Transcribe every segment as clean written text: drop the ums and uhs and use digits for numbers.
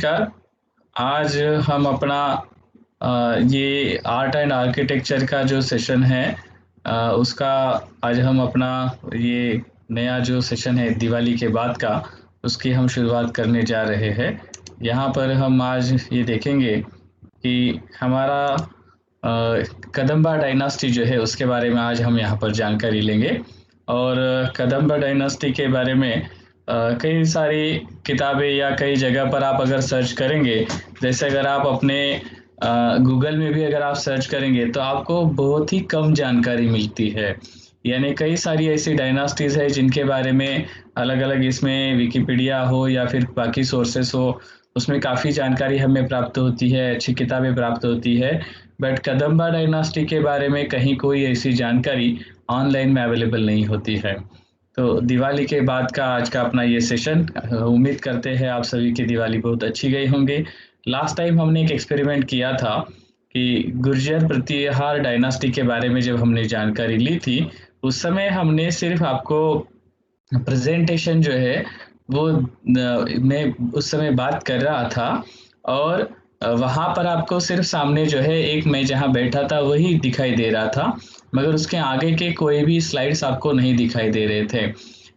नमस्कार। आज हम अपना ये आर्ट एंड आर्किटेक्चर का जो सेशन है उसका आज हम अपना ये नया जो सेशन है दिवाली के बाद का, उसकी हम शुरुआत करने जा रहे हैं। यहाँ पर हम आज ये देखेंगे कि हमारा कदंबा डायनास्टी जो है उसके बारे में आज हम यहाँ पर जानकारी लेंगे। और कदंबा डायनास्टी के बारे में कई सारी किताबें या कई जगह पर आप अगर सर्च करेंगे, जैसे अगर आप अपने गूगल में भी अगर आप सर्च करेंगे तो आपको बहुत ही कम जानकारी मिलती है। यानी कई सारी ऐसी डायनास्टीज़ है जिनके बारे में अलग-अलग इसमें विकिपीडिया हो या फिर बाकी सोर्सेस हो, उसमें काफ़ी जानकारी हमें प्राप्त होती है, अच्छी किताबें प्राप्त होती है। बट कदंबा डायनास्टी के बारे में कहीं कोई ऐसी जानकारी ऑनलाइन में अवेलेबल नहीं होती है। तो दिवाली के बाद का आज का अपना ये सेशन उम्मीद करते हैं आप सभी की दिवाली बहुत अच्छी गई होंगी। लास्ट टाइम हमने एक एक्सपेरिमेंट किया था कि गुर्जर प्रतिहार डायनास्टी के बारे में जब हमने जानकारी ली थी, उस समय हमने सिर्फ आपको प्रेजेंटेशन जो है वो मैं उस समय बात कर रहा था और वहाँ पर आपको सिर्फ सामने जो है एक मैं जहाँ बैठा था वही दिखाई दे रहा था, मगर उसके आगे के कोई भी स्लाइड्स आपको नहीं दिखाई दे रहे थे।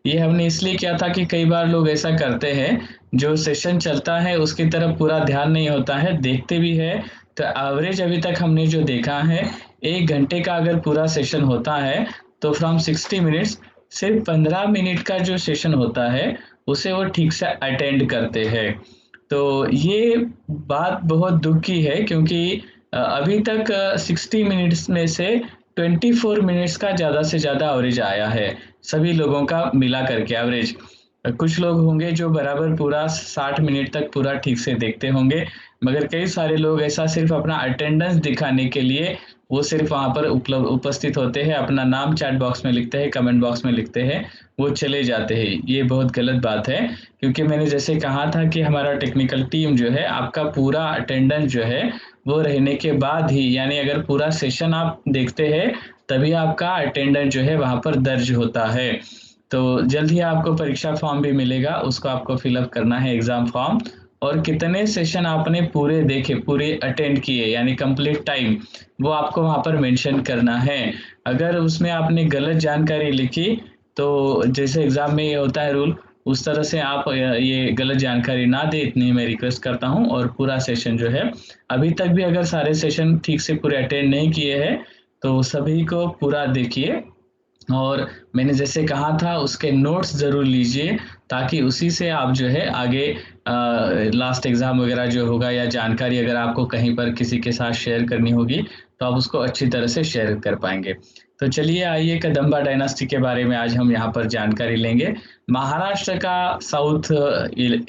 ये हमने इसलिए किया था कि कई बार लोग ऐसा करते हैं, जो सेशन चलता है उसकी तरफ पूरा ध्यान नहीं होता है, देखते भी है तो एवरेज अभी तक हमने जो देखा है 1 घंटे का अगर पूरा सेशन होता है, तो फ्रॉम 60 मिनट्स सिर्फ 15 मिनट का जो सेशन होता है, उसे वो ठीक से अटेंड करते हैं। तो ये बात बहुत दुःख की है क्योंकि अभी तक 60 मिनट्स में से 24 मिनट्स का ज़्यादा से ज़्यादा एवरेज आया है, सभी लोगों का मिला करके एवरेज। कुछ लोग होंगे जो बराबर पूरा 60 मिनट तक पूरा ठीक से देखते होंगे, मगर कई सारे लोग ऐसा सिर्फ अपना अटेंडेंस दिखाने के लिए वो सिर्फ वहाँ पर उपस्थित होते हैं, अपना नाम चैट बॉक्स में लिखते हैं, कमेंट बॉक्स में लिखते हैं, वो चले जाते हैं। ये बहुत गलत बात है क्योंकि मैंने जैसे कहा था कि हमारा टेक्निकल टीम जो है, आपका पूरा अटेंडेंस जो है, वो रहने के बाद ही यानी अगर पूरा सेशन आप देखते हैं, तभी आपका अटेंडेंस जो है वहाँ पर दर्ज होता है। तो जल्द ही आपको परीक्षा फॉर्म भी मिलेगा, उसको आपको फिल अप करना है एग्ज़ाम फॉर्म और कितने सेशन आपने पूरे देखे, पूरे अटेंड किए यानी कंप्लीट टाइम, वो आपको वहाँ पर मेंशन करना है। अगर उसमें आपने गलत जानकारी लिखी, तो जैसे एग्ज़ाम में ये होता है रूल, उस तरह से आप ये गलत जानकारी ना दें, इतनी मैं रिक्वेस्ट करता हूँ और पूरा सेशन जो है, अभी तक भी अगर सारे सेशन ठीक से पूरे अटेंड नहीं किए हैं, तो सभी को पूरा देखिए और मैंने जैसे कहा था उसके नोट्स ज़रूर लीजिए ताकि उसी से आप जो है आगे लास्ट एग्ज़ाम वगैरह जो होगा या जानकारी अगर आपको कहीं पर किसी के साथ शेयर करनी होगी, तो आप उसको अच्छी तरह से शेयर कर पाएँगे। तो चलिए आइए कदंबा डायनास्टी के बारे में आज हम यहाँ पर जानकारी लेंगे। महाराष्ट्र का साउथ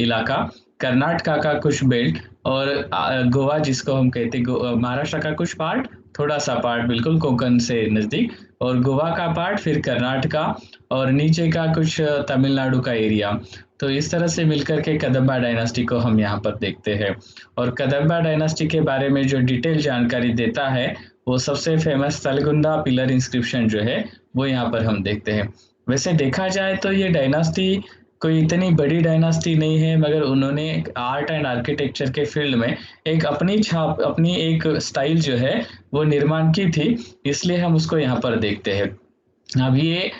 इलाका, कर्नाटका का कुछ बेल्ट और गोवा जिसको हम कहते हैं महाराष्ट्र का कुछ पार्ट, थोड़ा-सा पार्ट बिल्कुल कोंकण से नज़दीक और गोवा का पार्ट, फिर कर्नाटका और नीचे का कुछ तमिलनाडु का एरिया। तो इस तरह से मिलकर के कदंबा डायनास्टी को हम यहाँ पर देखते हैं और कदंबा डायनास्टी के बारे में जो डिटेल जानकारी देता है, वो सबसे फेमस तलगुंडा पिलर इंस्क्रिप्शन जो है, वो यहाँ पर हम देखते हैं। वैसे देखा जाए तो ये डायनास्टी कोई इतनी बड़ी डायनास्टी नहीं है, मगर उन्होंने आर्ट एंड आर्किटेक्चर के फील्ड में एक अपनी छाप, अपनी एक स्टाइल जो है, वो निर्माण की थी, इसलिए हम उसको यहाँ पर देखते हैं। अब ये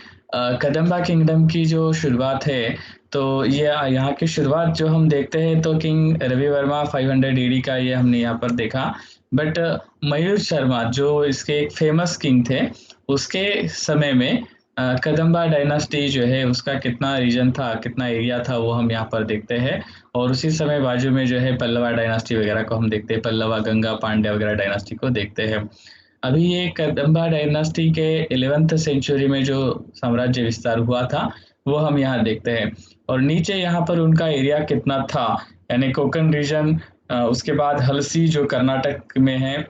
कदंबा किंगडम की जो शुरुआत है, तो ये यहाँ की शुरुआत जो हम देखते हैं तो किंग रवि वर्मा 500 ईडी का ये हमने यहाँ पर देखा। बट मयूर शर्मा जो इसके एक फेमस किंग थे, उसके समय में कदंबा डायनास्टी जो है उसका कितना रीजन था, कितना एरिया था वो हम यहाँ पर देखते हैं और उसी समय बाजू में जो है पल्लवा डायनास्टी वगैरह को हम देखते हैं, पल्लवा, गंगा, पांड्या वगैरह डायनास्टी को देखते हैं। अभी ये कदंबा डायनास्टी के 11th सेंचुरी में जो साम्राज्य विस्तार हुआ था, वो हम यहाँ देखते हैं और नीचे यहाँ पर उनका एरिया कितना था, यानी कोंकण रीजन, उसके बाद हलसी जो कर्नाटक में है,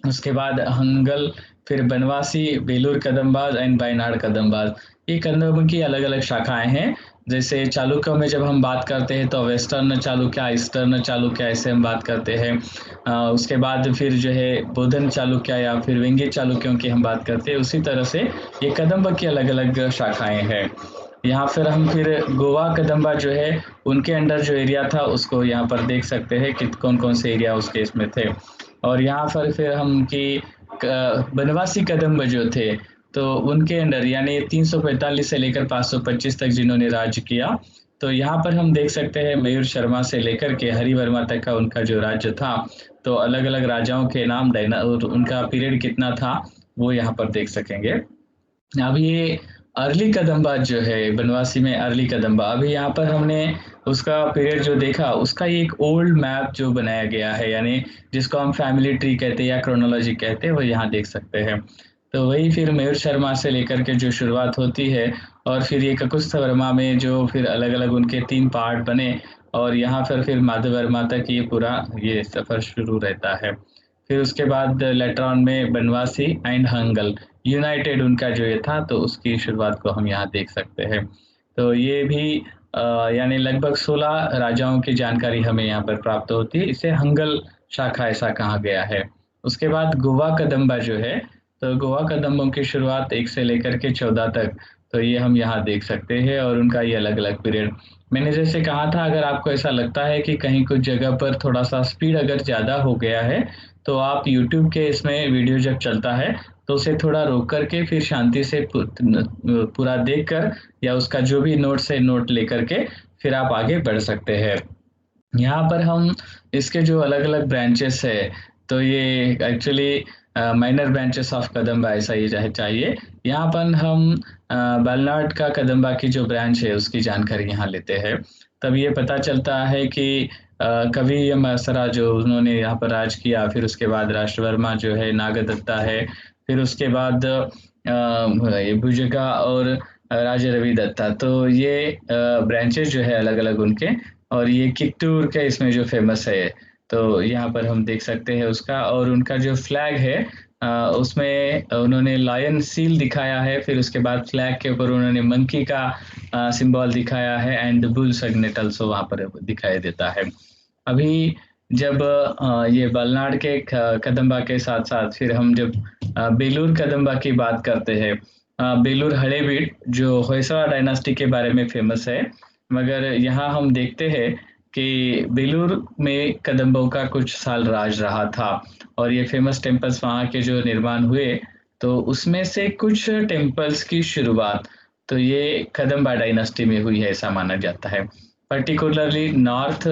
उसके बाद हंगल, फिर बनवासी, बेलूर कदंबाज एंड वायनाड कदंबाज। ये कदंब की अलग-अलग शाखाएँ हैं। जैसे चालुक्यों में जब हम बात करते हैं तो वेस्टर्न चालुक्य, ईस्टर्न चालुक्य ऐसे हम बात करते हैं। उसके बाद फिर जो है बोधन चालुक्य या फिर वेंगी चालुक्यों की हम बात करते हैं। उसी तरह से ये कदंब की अलग-अलग शाखाएँ हैं। यहाँ फिर गोवा कदम्बा जो है उनके अंडर जो एरिया था उसको यहाँ पर देख सकते हैं कि कौन-कौन से एरिया उस केस में थे। और यहाँ पर फिर हम उनकी बनवासी कदम्ब जो थे तो उनके अंडर यानी 345 से लेकर 525 तक जिन्होंने राज्य किया, तो यहाँ पर हम देख सकते हैं मयूर शर्मा से लेकर के हरिवर्मा तक का उनका जो राज्य था, तो अलग-अलग राजाओं के नाम डायना और उनका पीरियड कितना था, वो यहाँ पर देख सकेंगे। अब ये अर्ली कदम्बा जो है बनवासी में अर्ली कदम्बा, अभी यहाँ पर हमने उसका पीरियड जो देखा उसका ये एक ओल्ड मैप जो बनाया गया है, यानी जिसको हम फैमिली ट्री कहते हैं या क्रोनोलॉजी कहते हैं, वो यहाँ देख सकते हैं। तो वही फिर मयूर शर्मा से लेकर के जो शुरुआत होती है और फिर ये ककुस्थ वर्मा में जो फिर अलग-अलग उनके 3 पार्ट बने और यहाँ पर फिर माधव वर्मा तक ये पूरा ये सफ़र शुरू रहता है। फिर उसके बाद लेटर ऑन में बनवासी एंड हंगल यूनाइटेड उनका जो ये था, तो उसकी शुरुआत को हम यहाँ देख सकते हैं। तो ये भी यानी लगभग 16 राजाओं की जानकारी हमें यहाँ पर प्राप्त होती है। इसे हंगल शाखा ऐसा कहा गया है। उसके बाद गोवा कदम्बा जो है, तो गोवा कदम्बों की शुरुआत 1 से लेकर के 14 तक, तो ये हम यहाँ देख सकते हैं और उनका ये अलग-अलग पीरियड। मैंने जैसे कहा था अगर आपको ऐसा लगता है कि कहीं कुछ जगह पर थोड़ा-सा स्पीड अगर ज़्यादा हो गया है, तो आप यूट्यूब के इसमें वीडियो जब चलता है, तो उसे थोड़ा रोक कर के फिर शांति से पूरा देख कर या उसका जो भी नोट्स है, नोट लेकर के फिर आप आगे बढ़ सकते हैं। यहाँ पर हम इसके जो अलग-अलग ब्रांचेस है, तो ये actually minor branches of Kadamba ऐसा ये चाहिए। यहाँ पर हम बालनाड का कदम्बा की जो ब्रांच है, उसकी जानकारी यहाँ लेते हैं। तब ये पता चलता है कि कवि यमसरा जो उन्होंने यहाँ पर राज किया, फिर उसके बाद राष्ट्रवर्मा जो है, नागदत्ता है, फिर उसके बाद ये भुजंगा और राजा रविदत्ता। तो ये ब्रांचेस जो है अलग-अलग उनके और ये कित्तूर का इसमें जो फ़ेमस है, तो यहाँ पर हम देख सकते हैं उसका और उनका जो फ्लैग है उसमें उन्होंने लायन सील दिखाया है, फिर उसके बाद फ्लैग के ऊपर उन्होंने मंकी का सिंबल दिखाया है एंड बुल सेगनेट आल्सो वहाँ पर दिखाई देता है। अभी जब ये बलनाड के कदम्बा के साथ-साथ फिर हम जब बेलूर कदम्बा की बात करते हैं, बेलूर हड़ेबीड जो होयसला डायनास्टी के बारे में फ़ेमस है, मगर यहाँ हम देखते हैं कि बेलूर में कदम्बों का कुछ साल राज रहा था और ये फ़ेमस टेम्पल्स वहाँ के जो निर्माण हुए, तो उसमें से कुछ टेम्पल्स की शुरुआत तो ये कदम्बा डायनास्टी में हुई है ऐसा माना जाता है। particularly north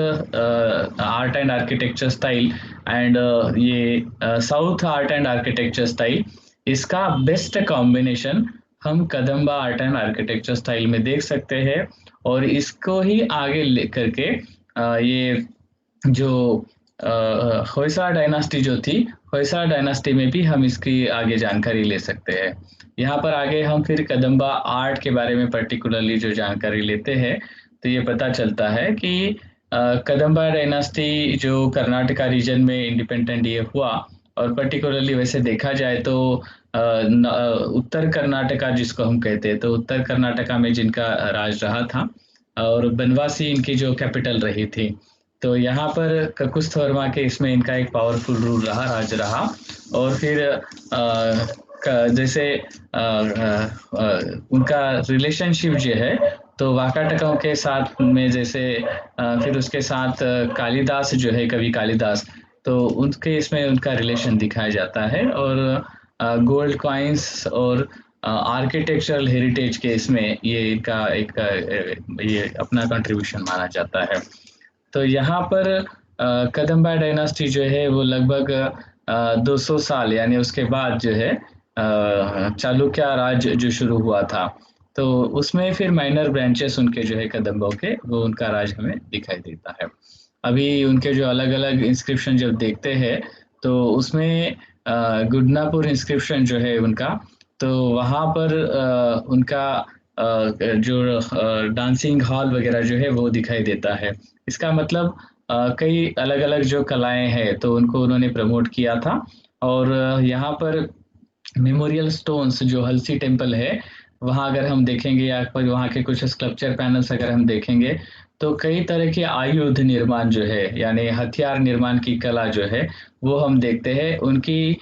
art and architecture style and ये south art and architecture style इसका बेस्ट कॉम्बिनेशन हम Kadamba art and architecture style में देख सकते हैं और इसको ही आगे लेकर के ये जो होयसला डायनास्टी जो थी, होयसला डायनास्टी में भी हम इसकी आगे जानकारी ले सकते हैं। यहाँ पर आगे हम फिर कदम्बा आर्ट के बारे में पर्टिकुलरली जो जानकारी लेते हैं, तो ये पता चलता है कि कदम्बा डायनास्टी जो कर्नाटका रीजन में इंडिपेंडेंट ये हुआ और पर्टिकुलरली वैसे देखा जाए तो उत्तर कर्नाटका जिसको हम कहते हैं, तो उत्तर कर्नाटका में जिनका राज रहा था और बनवासी इनकी जो कैपिटल रही थी। तो यहाँ पर ककुस्थ वर्मा के इसमें इनका एक पावरफुल रूल रहा, राज रहा और फिर जैसे उनका रिलेशनशिप जो है तो वाकाटकों के साथ में जैसे फिर उसके साथ कालिदास जो है कवि कालिदास तो उनके इसमें उनका रिलेशन दिखाया जाता है और गोल्ड कॉइन्स और आर्किटेक्चरल हेरिटेज के इसमें ये इनका एक ये अपना कंट्रीब्यूशन माना जाता है। तो यहाँ पर कदम्बा डायनास्टी जो है वो लगभग 200 साल यानी उसके बाद जो है चालुक्य राज जो शुरू हुआ था तो उसमें फिर माइनर ब्रांचेस उनके जो है कदम्बों के वो उनका राज हमें दिखाई देता है। अभी उनके जो अलग-अलग इंस्क्रिप्शन जब देखते हैं तो उसमें गुडनापुर इंस्क्रिप्शन जो है उनका तो वहाँ पर उनका जो डांसिंग हॉल वगैरह जो है वो दिखाई देता है। इसका मतलब कई अलग-अलग जो कलाएँ हैं तो उनको उन्होंने प्रमोट किया था और यहाँ पर मेमोरियल स्टोन्स जो हल्सी टेम्पल है, वहाँ अगर हम देखेंगे या फिर वहाँ के कुछ स्कल्पचर पैनल्स अगर हम देखेंगे, तो कई तरह के आयुध निर्माण जो है, यानी हथियार निर्माण की कला जो है, वो हम देखते हैं। उनकी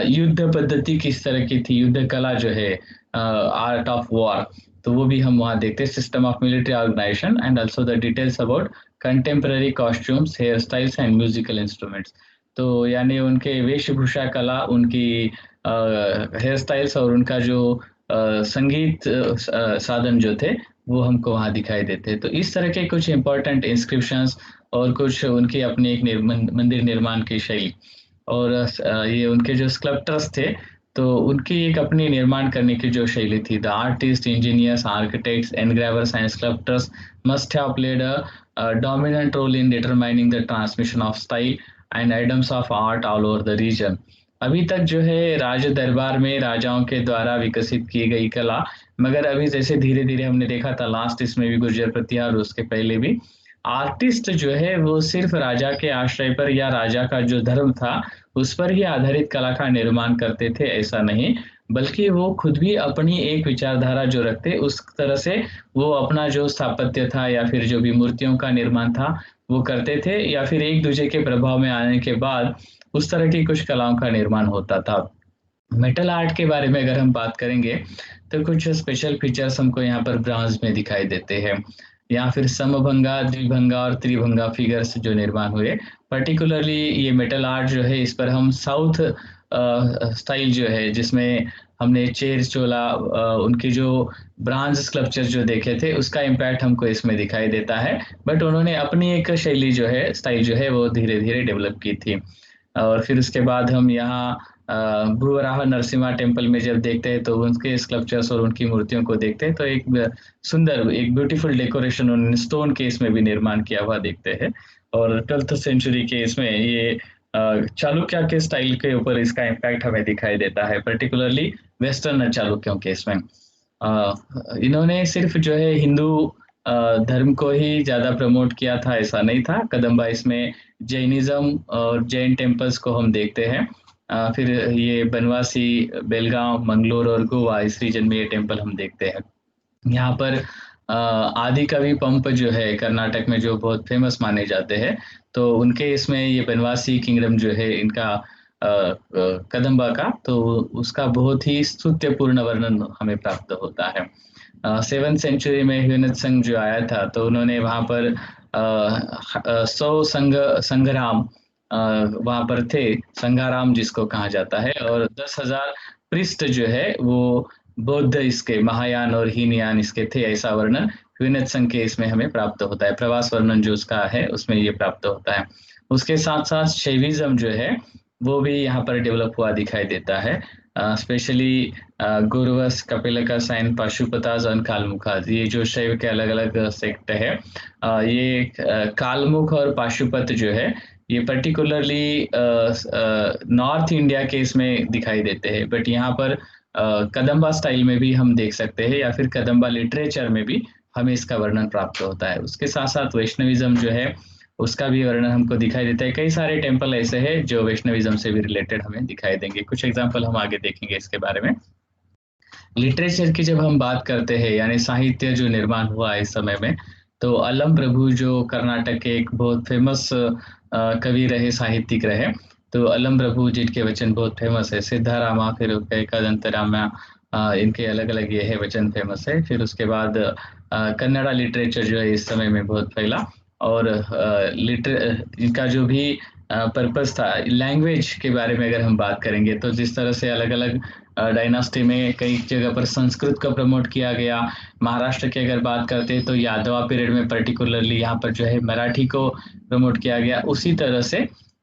युद्ध पद्धति किस तरह की थी, युद्ध कला जो है आर्ट ऑफ वॉर, तो वो भी हम वहाँ देखते हैं, system of military organisation and also the details about contemporary costumes, hair styles and musical instruments. तो यानी उनके वेशभूषा कला, उनकी हेयर स्टाइल्स और उनका जो संगीत साधन जो थे, वो हमको वहाँ दिखाई देते हैं। तो इस तरह के कुछ इम्पोर्टेंट इंस्क्रिप्शंस और कुछ उनकी अपनी एक मंदिर निर्माण की शैली, और ये उनके जो स्कल्पटर्स थे, तो उनकी एक अपनी निर्माण करने की जो शैली थी। The artist, engineers, architects, engravers and sculptors must have played a dominant role in determining the transmission of style and items of art all over the region. अभी तक जो है राज दरबार में राजाओं के द्वारा विकसित की गई कला, मगर अभी जैसे धीरे-धीरे हमने देखा था लास्ट इसमें भी गुर्जर प्रतिहार और उसके पहले भी, आर्टिस्ट जो है वो सिर्फ राजा के आश्रय पर या राजा का जो धर्म था, उस पर ही आधारित कला का निर्माण करते थे, ऐसा नहीं, बल्कि वो खुद भी अपनी एक विचारधारा जो रखते, उस तरह से वो अपना जो स्थापत्य था या फिर जो भी मूर्तियों का निर्माण था, वो करते थे, या फिर एक-दूसरे के प्रभाव में आने के बाद उस तरह की कुछ कलाओं का निर्माण होता था। मेटल आर्ट के बारे में अगर हम बात करेंगे, तो कुछ स्पेशल फीचर्स हमको यहाँ पर ब्रॉन्ज में दिखाई देते हैं, या फिर समभंगा, द्विभंगा और त्रिभंगा फिगर्स जो निर्माण हुए। पर्टिकुलरली ये मेटल आर्ट जो है, इस पर हम साउथ स्टाइल जो है, जिसमें हमने चेर चोला उनके जो ब्रॉन्ज स्कल्पचर जो देखे थे, उसका इम्पैक्ट हमको इसमें दिखाई देता है। बट उन्होंने अपनी एक शैली जो है, स्टाइल जो है, वो धीरे-धीरे डेवलप की थी। और फिर उसके बाद हम यहाँ भूवराह नरसिम्हा टेम्पल में जब देखते हैं, तो उनके स्कल्पचर्स और उनकी मूर्तियों को देखते हैं, तो एक सुंदर, एक ब्यूटीफुल डेकोरेशन उन्होंने स्टोन के इसमें भी निर्माण किया हुआ देखते हैं। और 12th सेंचुरी के इसमें ये चालुक्य के स्टाइल के ऊपर इसका इम्पैक्ट हमें दिखाई देता है, पर्टिकुलरली वेस्टर्न चालुक्यों के इसमें। अ, इन्होंने सिर्फ जो है हिंदू धर्म को ही ज़्यादा प्रमोट किया था, ऐसा नहीं था। कदम्बा इसमें जैनिज़्म और जैन टेम्पल्स को हम देखते हैं। फिर ये बनवासी, बेलगांव, मंगलोर और गोवा, इस रीजन में ये टेम्पल हम देखते हैं। यहाँ पर आदिकवि पंप जो है कर्नाटक में, जो बहुत फेमस माने जाते हैं, तो उनके इसमें ये बनवासी किंगडम जो है इनका कदम्बा का, तो उसका बहुत ही स्तुत्यपूर्ण वर्णन हमें प्राप्त होता है। 7th सेंचुरी में ह्वेनत्संग जो आया था, तो उन्होंने वहाँ पर 100 संघराम वहाँ पर थे, संघाराम जिसको कहा जाता है, और 10,000 पृष्ठ जो है वो बौद्ध इसके महायान और हीनयान इसके थे, ऐसा वर्णन ह्वेनत्संग के इसमें हमें प्राप्त होता है। प्रवास वर्णन जो उसका है, उसमें ये प्राप्त होता है। उसके साथ-साथ शैविज़्म जो है, वो भी यहाँ पर डेवलप हुआ दिखाई देता है। स्पेशली गुरवस, कपिलकस एंड पाशुपतास एंड कालमुखास, ये जो शैव के अलग-अलग सेक्ट है। ये कालमुख और पाशुपत जो है, ये पर्टिकुलरली नॉर्थ इंडिया के इसमें दिखाई देते हैं, बट यहाँ पर कदम्बा स्टाइल में भी हम देख सकते हैं, या फिर कदम्बा लिटरेचर में भी हमें इसका वर्णन प्राप्त होता है। उसके साथ-साथ वैष्णविज़्म जो है, उसका भी वर्णन हमको दिखाई देता है। कई सारे टेम्पल ऐसे हैं जो वैष्णविज़्म से भी रिलेटेड हमें दिखाई देंगे। कुछ एग्ज़ाम्पल हम आगे देखेंगे इसके बारे में। लिटरेचर की जब हम बात करते हैं, यानी साहित्य जो निर्माण हुआ इस समय में, तो अलम प्रभु जो कर्नाटक के एक बहुत फेमस कवि रहे, साहित्यिक रहे, तो अलम प्रभु जिनके वचन बहुत फेमस है। सिद्धारामा, फिर एकदंतरामा, इनके अलग-अलग ये है वचन फेमस है। फिर उसके बाद कन्नड़ा लिटरेचर जो है इस समय में बहुत फैला, और इनका जो भी पर्पस था, लैंग्वेज के बारे में अगर हम बात करेंगे, तो जिस तरह से अलग-अलग डायनास्टी में कई जगह पर संस्कृत को प्रमोट किया गया। महाराष्ट्र की अगर बात करते हैं, तो यादवा पीरियड में पर्टिकुलरली यहाँ पर जो है मराठी को प्रमोट किया गया। उसी तरह से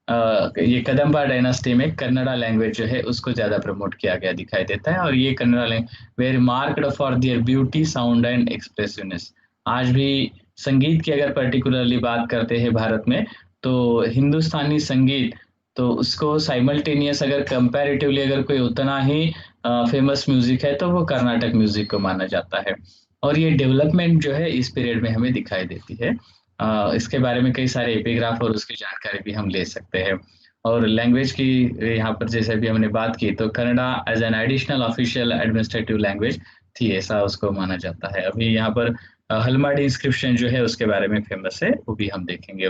ये कदम्बा डायनास्टी में कन्नड़ा लैंग्वेज जो है उसको ज़्यादा प्रमोट किया गया दिखाई देता है, और ये Kannada very marked for their beauty, sound and expressiveness. आज भी संगीत की अगर पर्टिकुलरली बात करते हैं भारत में, तो हिंदुस्तानी संगीत, तो उसको साइमल्टेनियस अगर कंपैरेटिवली अगर कोई उतना ही फेमस म्यूजिक है, तो वो कर्नाटक म्यूजिक को माना जाता है। और ये डेवलपमेंट जो है इस पीरियड में हमें दिखाई देती है। इसके बारे में कई सारे एपिग्राफ और उसकी जानकारी भी हम ले सकते हैं। और लैंग्वेज की यहाँ पर जैसे अभी हमने बात की, तो Kannada as an additional official administrative language थी, ऐसा उसको माना जाता है। अभी यहाँ पर हल्माडी इंस्क्रिप्शन जो है उसके बारे में फेमस है, वो भी हम देखेंगे।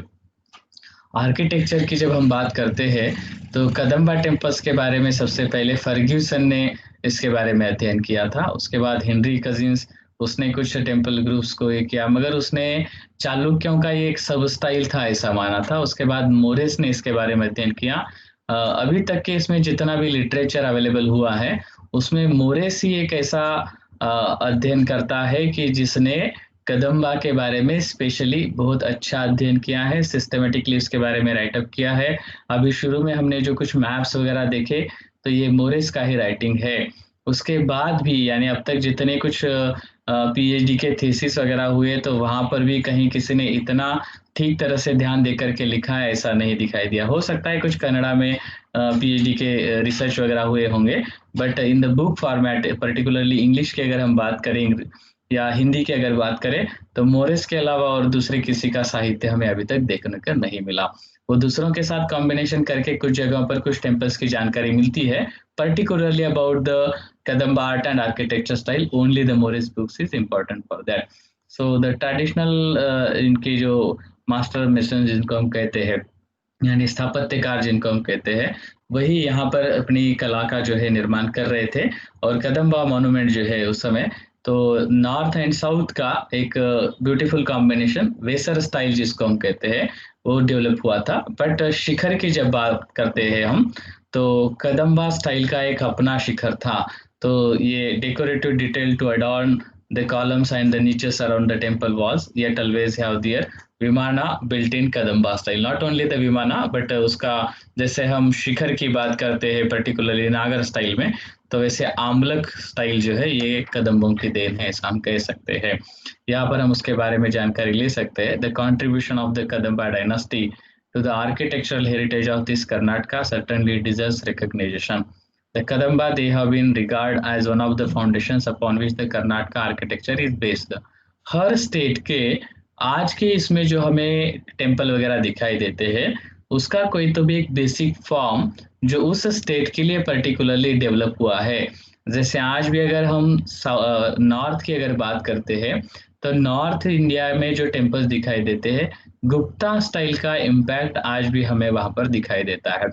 आर्किटेक्चर की जब हम बात करते हैं, तो कदम्बा टेम्पल्स के बारे में सबसे पहले फर्ग्यूसन ने इसके बारे में अध्ययन किया था। उसके बाद हेनरी कजिन्स उसने कुछ टेम्पल ग्रुप्स को ये किया, मगर उसने चालुक्यों का ये एक सब स्टाइल था ऐसा माना था। उसके बाद मोरेस ने इसके बारे में अध्ययन किया। अभी तक के इसमें जितना भी लिटरेचर अवेलेबल हुआ है, उसमें मोरेस ही एक ऐसा अध्ययन करता है कि जिसने कदम्बा के बारे में स्पेशली बहुत अच्छा अध्ययन किया है, सिस्टमैटिकली उसके बारे में राइट अप किया है। अभी शुरू में हमने जो कुछ मैप्स वगैरह देखे, तो ये मोरेस का ही राइटिंग है। उसके बाद भी यानी अब तक जितने कुछ पीएचडी के थीसिस वगैरह हुए, तो वहाँ पर भी कहीं किसी ने इतना ठीक तरह से ध्यान देकर के लिखा है ऐसा नहीं दिखाई दिया। हो सकता है कुछ कन्नड़ा में पीएचडी के रिसर्च वगैरह हुए होंगे, but in the book format particularly English की अगर हम बात करें या हिंदी की अगर बात करें, तो मोरेस के अलावा और दूसरे किसी का साहित्य हमें अभी तक देखने को नहीं मिला। वो दूसरों के साथ कॉम्बिनेशन करके कुछ जगहों पर कुछ टेम्पल्स की जानकारी मिलती है, particularly about the Kadamba art and architecture style. Only the Morris books is important for that. So the traditional इनके जो मास्टर मिशन जिनको हम कहते हैं, यानी स्थापत्यकार जिनको हम कहते हैं, वही यहाँ पर अपनी कला का जो है निर्माण कर रहे थे। और कदम्बा मॉन्यूमेंट जो है उस समय तो नॉर्थ एंड साउथ का एक ब्यूटीफुल कॉम्बिनेशन वेसर स्टाइल जिसको हम कहते हैं, वो डेवलप हुआ था। बट शिखर की जब बात करते हैं हम, तो कदम्बा स्टाइल का एक अपना शिखर था। तो ये decorative detail to adorn the columns and the niches around the temple walls yet always have their vimana built in Kadamba style. Not only the vimana, but उसका जैसे हम शिखर की बात करते हैं पर्टिकुलरली नागर स्टाइल में, तो वैसे आमलक स्टाइल जो है ये कदम्बों की देन है ऐसा हम कह सकते हैं। यहाँ पर हम उसके बारे में जानकारी ले सकते हैं। The contribution of the Kadamba dynasty to the architectural heritage of this Karnataka certainly deserves recognition. The Kadamba they have been regarded as one of the foundations upon which the Karnataka architecture is based. Her state के आज के इसमें जो हमें temple वगैरह दिखाई देते हैं, उसका कोई तो भी एक बेसिक फॉर्म जो उस स्टेट के लिए पर्टिकुलरली डेवलप हुआ है। जैसे आज भी अगर हम नॉर्थ की अगर बात करते हैं, तो नॉर्थ इंडिया में जो टेम्पल्स दिखाई देते हैं, गुप्ता स्टाइल का इम्पैक्ट आज भी हमें वहां पर दिखाई देता है।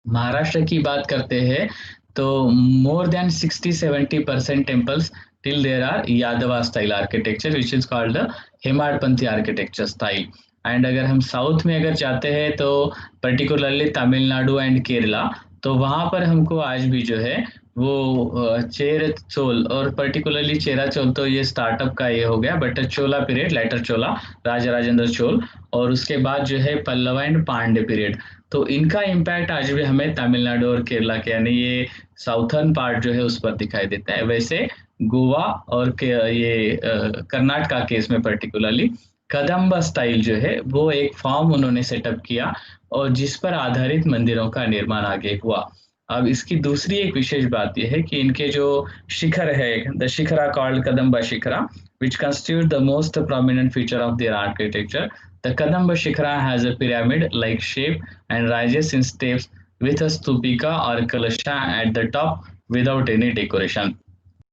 महाराष्ट्र की बात करते हैं, तो more than 60-70% temples till there are Yadava style architecture which is called the Hemadpanthi architecture style. And अगर हम साउथ में अगर जाते हैं, तो पर्टिकुलरली तमिलनाडु एंड केरला, तो वहाँ पर हमको आज भी जो है वो चेर चोल और पर्टिकुलरली चेरा चोल, तो ये स्टार्टअप का ये हो गया, बट चोला पीरियड, लेटर चोला, राजा राजेंद्र चोल, और उसके बाद जो है पल्लव एंड पांडे पीरियड, तो इनका इम्पैक्ट आज भी हमें तमिलनाडु और केरला के यानी ये साउथर्न पार्ट जो है उस पर दिखाई देता है। वैसे गोवा और ये कर्नाटका केस में पर्टिकुलरली कदम्बा स्टाइल जो है वो एक फॉर्म उन्होंने सेटअप किया, और जिस पर आधारित मंदिरों का निर्माण आगे हुआ। अब इसकी दूसरी एक विशेष बात यह है कि इनके जो शिखर है, the shikhara called Kadamba shikhara, which constitute the most prominent feature of their architecture. The Kadamba Shikhara has a pyramid-like shape and rises in steps with a stupika or kalasha at the top without any decoration.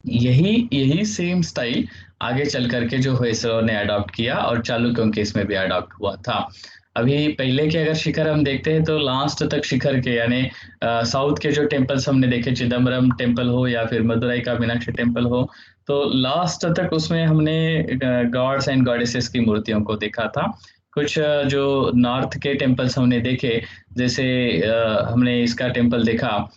यही यही same style आगे चल करके जो होयसलों ने adopt किया और चालुक्यों के इसमें भी अडॉप्ट हुआ था। अभी पहले के अगर शिखर हम देखते हैं, तो लास्ट तक शिखर के यानी साउथ के जो टेम्पल्स हमने देखे, चिदम्बरम टेम्पल हो या फिर मदुरई का मीनाक्षी टेम्पल हो, तो लास्ट तक उसमें हमने गॉड्स एंड गॉडेसेस की मूर्तियों को देखा था। कुछ जो नॉर्थ के टेम्पल्स हमने देखे, जैसे हमने इसका टेम्पल देखा,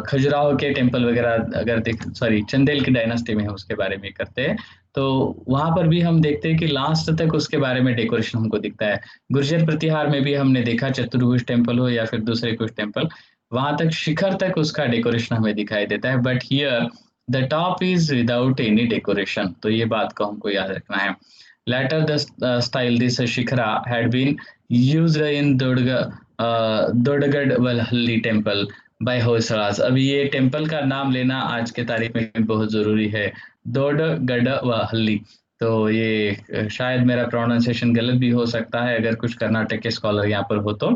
खजुराहो के टेम्पल वगैरह अगर सॉरी चंदेल की डायनास्टी में है उसके बारे में करते हैं, तो वहां पर भी हम देखते हैं कि लास्ट तक उसके बारे में डेकोरेशन हमको दिखता है। गुर्जर प्रतिहार में भी हमने देखा, चतुर्भुज टेम्पल हो या फिर दूसरे कुछ टेम्पल, वहां तक शिखर तक उसका डेकोरेशन हमें दिखाई देता है, but here the top is without any decoration. तो ये बात को हमको याद रखना है। Later, the style this Shikhara had been used in Dodagadwalhalli temple by Hoysalas. अभी ये टेम्पल का नाम लेना आज के तारीख में बहुत जरूरी है, दोडगडवहल्ली। तो ये शायद मेरा प्रोनाउंसिएशन गलत भी हो सकता है अगर कुछ कर्नाटक के स्कॉलर यहाँ पर हो तो,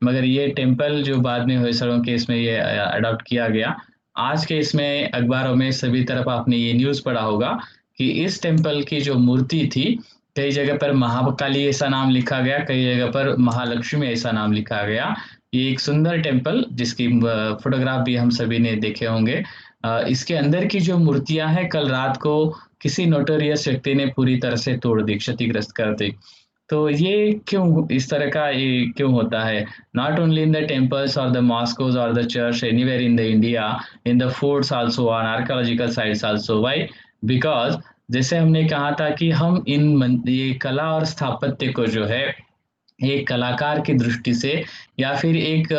मगर ये टेम्पल जो बाद में होयसलों के इसमें ये अडॉप्ट किया गया। आज के इसमें अखबारों में सभी तरफ आपने ये न्यूज़ पढ़ा होगा कि इस टेम्पल की जो मूर्ति थी, कई जगह पर महाकाली ऐसा नाम लिखा गया, कई जगह पर महालक्ष्मी ऐसा नाम लिखा गया। ये एक सुंदर टेम्पल जिसकी फोटोग्राफ भी हम सभी ने देखे होंगे। इसके अंदर की जो मूर्तियां हैं, कल रात को किसी नोटोरियस व्यक्ति ने पूरी तरह से तोड़ दी, क्षतिग्रस्त कर दी। तो ये क्यों इस तरह का ये क्यों होता है? Not only in the temples और द मॉस्कोस और the church anywhere in the India, in the forts also, on archaeological sites also. Why? Because जैसे हमने कहा था कि हम ये कला और स्थापत्य को जो है एक कलाकार की दृष्टि से या फिर एक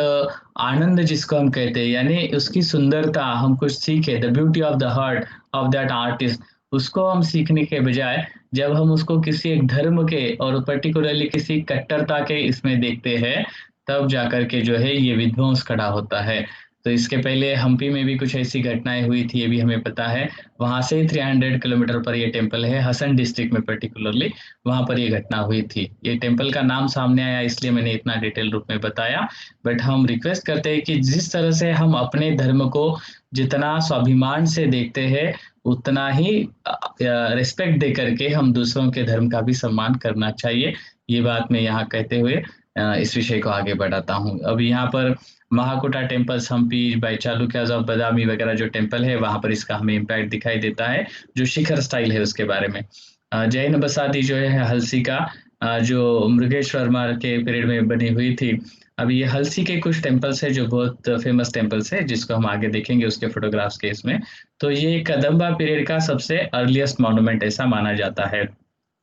आनंद जिसको हम कहते हैं, यानी उसकी सुंदरता हम कुछ सीखें, the beauty of the heart of that artist, उसको हम सीखने के बजाय जब हम उसको किसी एक धर्म के और पर्टिकुलरली किसी कट्टरता के इसमें देखते हैं, तब जाकर के जो है ये विध्वंस खड़ा होता है। तो इसके पहले हम्पी में भी कुछ ऐसी घटनाएँ हुई थी, ये भी हमें पता है। वहाँ से 300 किलोमीटर पर ये टेम्पल है, हसन डिस्ट्रिक्ट में पर्टिकुलरली, वहाँ पर ये घटना हुई थी। ये टेम्पल का नाम सामने आया इसलिए मैंने इतना डिटेल रूप में बताया, बट हम रिक्वेस्ट करते हैं कि जिस तरह से हम अपने धर्म को जितना स्वाभिमान से देखते हैं, उतना ही रिस्पेक्ट दे करके हम दूसरों के धर्म का भी सम्मान करना चाहिए। ये बात मैं यहाँ कहते हुए इस विषय को आगे बढ़ाता हूँ। अब यहाँ पर Mahakuta temples, Hampi, bye चालुक्याज़ of बादामी वगैरह जो टेम्पल है, वहाँ पर इसका हमें इम्पैक्ट दिखाई देता है, जो शिखर स्टाइल है उसके बारे में। जैन बसादी जो है हल्सी का जो मृगेश वर्मा के पीरियड में बनी हुई थी। अब ये हल्सी के कुछ टेम्पल्स हैं जो बहुत फेमस टेम्पल्स हैं, जिसको हम आगे देखेंगे उसके फोटोग्राफ्स के इसमें। तो ये कदंबा पीरियड का सबसे अर्लीस्ट मॉन्यूमेंट ऐसा माना जाता है,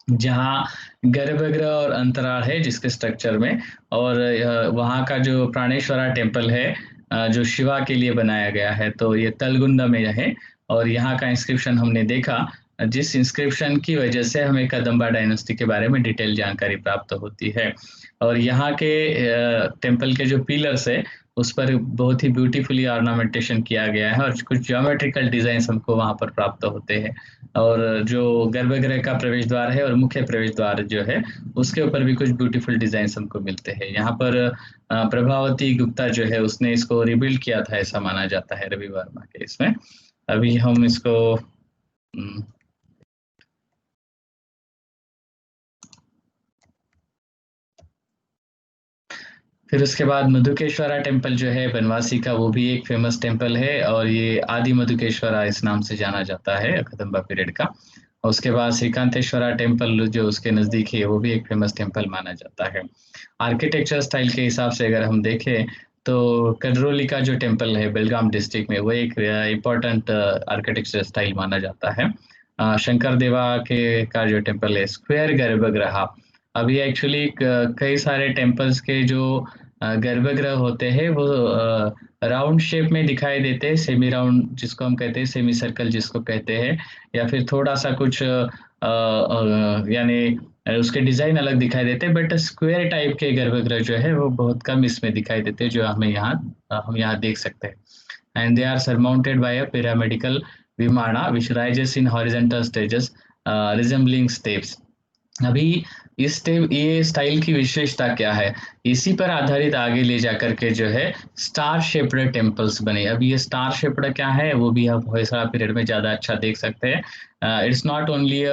जहाँ गर्भगृह और अंतराल है जिसके स्ट्रक्चर में, और वहाँ का जो प्राणेश्वरा टेम्पल है जो शिवा के लिए बनाया गया है, तो ये तलगुंदा में है। और यहाँ का इंस्क्रिप्शन हमने देखा, जिस इंस्क्रिप्शन की वजह से हमें कदंबा डायनेस्टी के बारे में डिटेल जानकारी प्राप्त होती है। और यहाँ के टेम्पल के जो पिलर्स है, उस पर बहुत ही ब्यूटीफुली ऑर्नामेंटेशन किया गया है और कुछ ज्योमेट्रिकल डिजाइन्स हमको वहाँ पर प्राप्त होते हैं। और जो गर्भगृह का प्रवेश द्वार है और मुख्य प्रवेश द्वार जो है, उसके ऊपर भी कुछ ब्यूटीफुल डिजाइन्स हमको मिलते हैं। यहाँ पर प्रभावती गुप्ता जो है उसने इसको रिबिल्ड किया था, ऐसा माना जाता है रवि वर्मा के इसमें। अभी हम इसको फिर उसके बाद मधुकेश्वरा टेम्पल जो है बनवासी का, वो भी एक फेमस टेम्पल है और ये आदि मधुकेश्वरा इस नाम से जाना जाता है कदंबा पीरियड का। और उसके बाद श्रीकांतेश्वरा टेम्पल जो उसके नज़दीक है, वो भी एक फेमस टेम्पल माना जाता है। आर्किटेक्चर स्टाइल के हिसाब से अगर हम देखें, तो कड्रोली का जो टेम्पल है बेलगाम डिस्ट्रिक्ट में, वो एक इम्पोर्टेंट आर्किटेक्चर स्टाइल माना जाता है। शंकर देवा के का जो टेम्पल है स्क्वायर गर्भगृह, अभी एक्चुअली कई सारे टेम्पल्स के जो गर्भगृह होते हैं वो राउंड शेप में दिखाई देते हैं, सेमी राउंड जिसको हम कहते हैं, सेमी सर्कल जिसको कहते हैं, या फिर थोड़ा सा कुछ यानी उसके डिजाइन अलग दिखाई देते हैं, बट स्क्वायर टाइप के गर्भगृह जो है वो बहुत कम इसमें दिखाई देते हैं, जो हम यहाँ देख सकते हैं। And they are surmounted by a pyramidal vimana which rises in horizontal stages resembling steps। अभी ये स्टाइल की विशेषता क्या है? इसी पर आधारित आगे ले जाकर के जो है स्टार शेप्ड टेम्पल्स बने। अब ये स्टार शेप्ड क्या है, वो भी आप होयसला पीरियड में ज़्यादा अच्छा देख सकते हैं। इट्स नॉट ओनली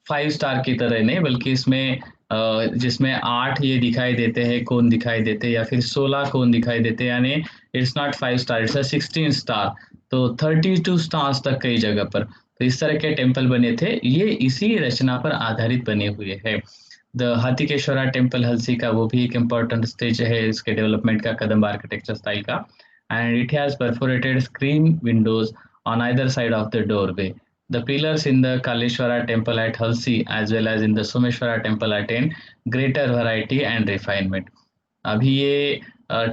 5 स्टार की तरह नहीं, बल्कि इसमें जिसमें 8 ये दिखाई देते हैं, कोन दिखाई देते हैं, या फिर 16 कोन दिखाई देते हैं, यानी it's not 5 star, it's 16 star, तो 32 स्टार्स तक कई जगह पर। तो इस तरह के टेम्पल बने थे, ये इसी रचना पर आधारित बने हुए हैं। द हाथीकेश्वरा टेम्पल हल्सी का, वो भी एक इम्पोर्टेंट स्टेज है इसके डेवलपमेंट का, कदंबा आर्किटेक्चर स्टाइल का। And it has perforated screen Windows on either side of the doorway. The pillars in the Kaleshwara temple at Halsi as well as in the Someshwara temple attain greater variety and refinement। अभी ये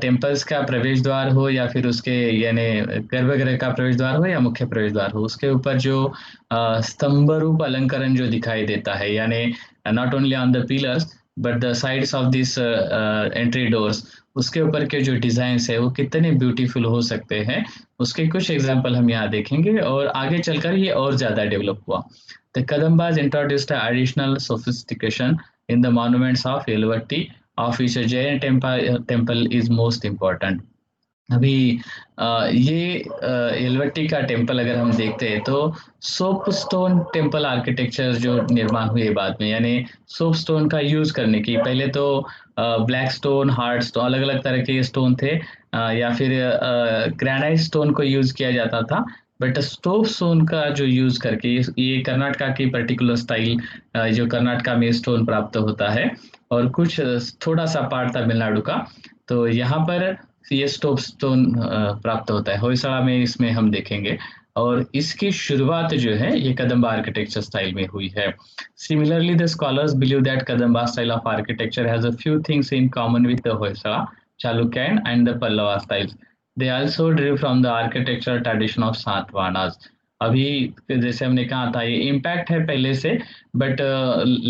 temples का प्रवेश द्वार हो या फिर उसके यानी गर्भगृह का प्रवेश द्वार हो या मुख्य प्रवेश द्वार हो, उसके ऊपर जो स्तंभ रूप अलंकरण जो दिखाई देता है, यानी not only on the pillars but the sides of this entry doors, उसके ऊपर के जो डिजाइन्स है वो कितने ब्यूटीफुल हो सकते हैं, उसके कुछ एग्जाम्पल हम यहाँ देखेंगे और आगे चलकर ये और ज्यादा डेवलप हुआ। The Kadambas introduced additional sophistication in the monuments of Yelvatti, of which a Jain temple is most important। अभी ये येलवट्टी का टेम्पल अगर हम देखते हैं, तो सोप स्टोन टेम्पल आर्किटेक्चर जो निर्माण हुए बाद में, यानी सोप स्टोन का यूज करने की, पहले तो ब्लैक स्टोन, हार्ड स्टोन, अलग अलग तरह के स्टोन थे, या फिर ग्रेनाइट स्टोन को यूज किया जाता था, बट स्टोव स्टोन का जो यूज़ करके ये कर्नाटका की पर्टिकुलर स्टाइल, जो कर्नाटका में स्टोन प्राप्त होता है, और कुछ थोड़ा-सा पार्ट तमिलनाडु का, तो यहाँ पर ये स्टोव स्टोन प्राप्त होता है। होयसड़ा में इसमें हम देखेंगे, और इसकी शुरुआत जो है ये कदंबा आर्किटेक्चर स्टाइल में हुई है। Similarly the scholars believe that Kadamba style of architecture has a few things in common with the Hoysala, Chalukyan and the Pallava styles. They also drew from the architectural tradition of Satavahanas. अभी जैसे हमने कहा था, ये इम्पैक्ट है पहले से, बट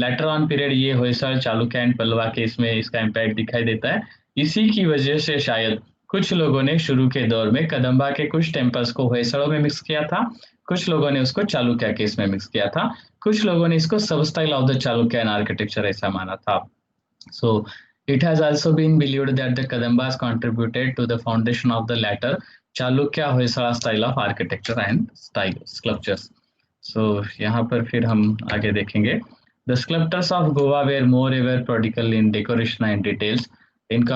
लेटर ऑन पीरियड ये होयसड़, चालुक्य एंड पल्लवा के इसमें इसका इम्पैक्ट दिखाई देता है। इसी की वजह से शायद कुछ लोगों ने शुरू के दौर में कदंबा के कुछ टेम्पल्स को होयसड़ों में मिक्स किया था, कुछ लोगों ने उसको चालुक्य के इसमें मिक्स किया था, कुछ लोगों ने इसको सब style of the Chalukyan architecture ऐसा माना था। So it has also been believed that the Kadambas contributed to the foundation of the latter Chalukya Hoysala style of architecture and style sculptures. So यहाँ पर फिर हम आगे देखेंगे. The sculptors of Goa were moreover prodigal in decoration and details. In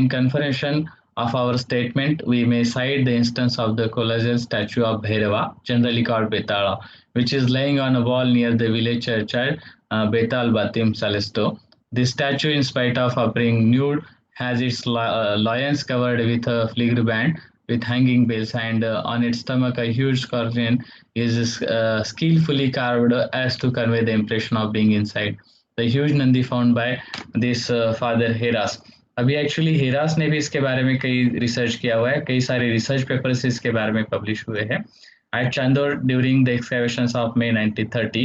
confirmation of our statement, we may cite the instance of the colossal statue of Bhairava, generally called Betala, which is laying on a wall near the village churchyard, Betal Batim Salesto. This statue, in spite of appearing nude, has its loins covered with a filigree band with hanging bells, and on its stomach a huge scorpion is skillfully carved as to convey the impression of being inside. The huge Nandi found by this father Heras. अभी actually हेरास ने भी इसके बारे में कई research किया हुआ है, कई सारे रिसर्च पेपर्स इसके बारे में पब्लिश हुए हैं at Chandaur during the excavations of May 1930.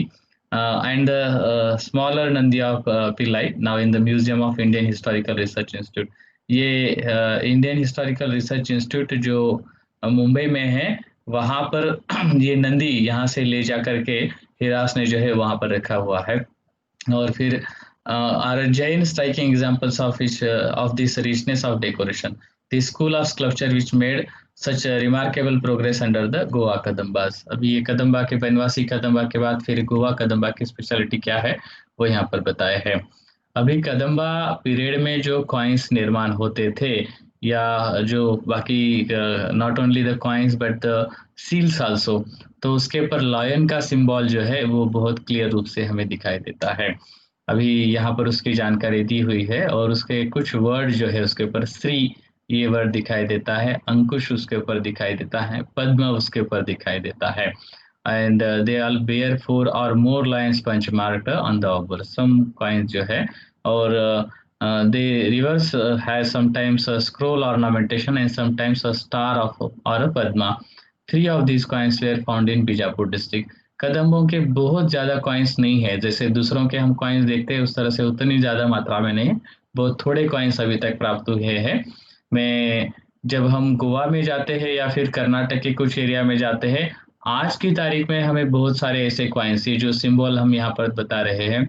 And the smaller Nandi of Pillai, now in the Museum of Indian Historical Research Institute. ये इंडियन हिस्टोरिकल रिसर्च इंस्टीट्यूट जो मुंबई में है, वहाँ पर ये नंदी यहाँ से ले जा करके हिरास ने जो है वहाँ पर रखा हुआ है। और फिर are Jain striking examples of this richness of decoration. The school of sculpture which made such a remarkable progress under the Goa Kadambas. अभी ये कदम्बा के बनवासी कदम्बा के बाद फिर गोवा कदम्बा की स्पेशलिटी क्या है वो यहाँ पर बताए हैं। अभी कदम्बा पीरियड में जो कॉइन्स निर्माण होते थे, या जो बाकी not only the coins but the seals also, तो उसके ऊपर लायन का सिंबल जो है वो बहुत क्लियर रूप से हमें दिखाई देता है। अभी यहाँ पर उसकी जानकारी दी हुई है, और उसके कुछ वर्ड जो है उसके ऊपर श्री ये वर्ड दिखाई देता है, अंकुश उसके ऊपर दिखाई देता है, पद्म उसके ऊपर दिखाई देता है, and they all bear 4 or more lines punch marked on the over some coins जो है, और the reverse has sometimes a scroll ornamentation and sometimes a star of और a padma. 3 of these coins were found in Bijapur district. कदम्बों के बहुत ज़्यादा coins नहीं है, जैसे दूसरों के हम कॉइन्स देखते हैं उस तरह से उतनी ज़्यादा मात्रा में नहीं, बहुत थोड़े कॉइन्स अभी तक प्राप्त हुए हैं। मैं जब हम गोवा में जाते हैं या फिर कर्नाटक के कुछ एरिया में जाते हैं, आज की तारीख में हमें बहुत सारे ऐसे कॉइन्स, ये जो सिंबल हम यहाँ पर बता रहे हैं,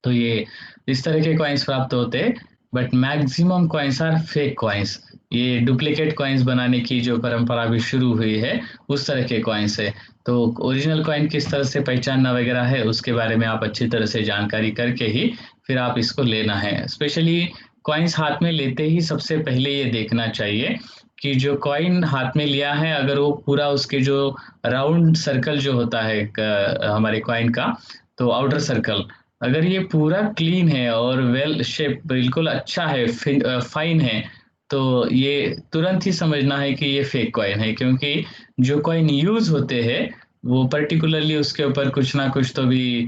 तो ये इस तरह के कॉइन्स प्राप्त होते हैं, but maximum coins are fake coins. ये डुप्लीकेट कॉइन्स बनाने की जो परंपरा भी शुरू हुई है उस तरह के कॉइन्स है। तो ओरिजिनल कॉइन किस तरह से पहचानना वगैरह है उसके बारे में आप अच्छी तरह से जानकारी करके ही फिर आप इसको लेना है। स्पेशली कॉइन्स हाथ में लेते ही सबसे पहले ये देखना चाहिए कि जो कॉइन हाथ में लिया है, अगर वो पूरा उसके जो राउंड सर्कल जो होता है हमारे कॉइन का, तो आउटर सर्कल अगर ये पूरा क्लीन है और वेल शेप बिल्कुल अच्छा है, फाइन है, तो ये तुरंत ही समझना है कि ये फेक कॉइन है, क्योंकि जो कॉइन यूज होते हैं वो पर्टिकुलरली उसके ऊपर कुछ ना कुछ तो भी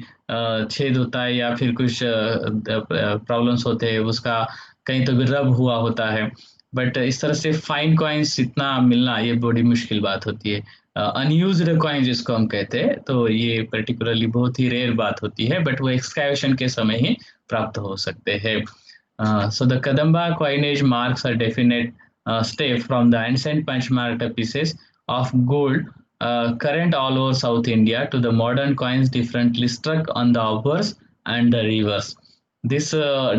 छेद होता है, या फिर कुछ प्रॉब्लम्स होते हैं, उसका कहीं तो भी रब हुआ होता है। बट इस तरह से फाइन कॉइन्स इतना मिलना ये बड़ी मुश्किल बात होती है। अनयूज्ड कॉइन जिसको हम कहते हैं, तो ये पर्टिकुलरली बहुत ही रेयर बात होती है, बट वो एक्सकैवेशन के समय ही प्राप्त हो सकते हैं। So the Kadamba coinage marks a definite step from the ancient punch-marked pieces of gold current all over South India to the modern coins differently struck on the obverse and the reverse. This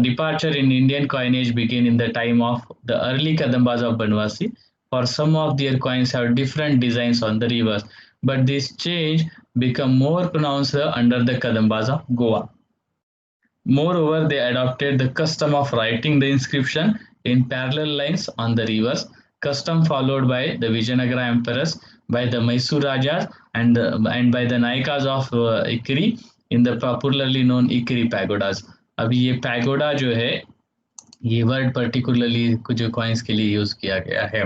departure in Indian coinage began in the time of the early Kadambas of Banwasi. For some of their coins have different designs on the reverse, but this change become more pronounced under the Kadambas of Goa. Moreover, they adopted the custom of writing the inscription in parallel lines on the reverse. custom followed by the Vijayanagara emperors, by the Mysore Rajas, and by the Nayakas of Ikiri in the popularly known Ikiri pagodas. अभी ये pagoda जो है ये word particularly कुछ coins के लिए use किया गया है।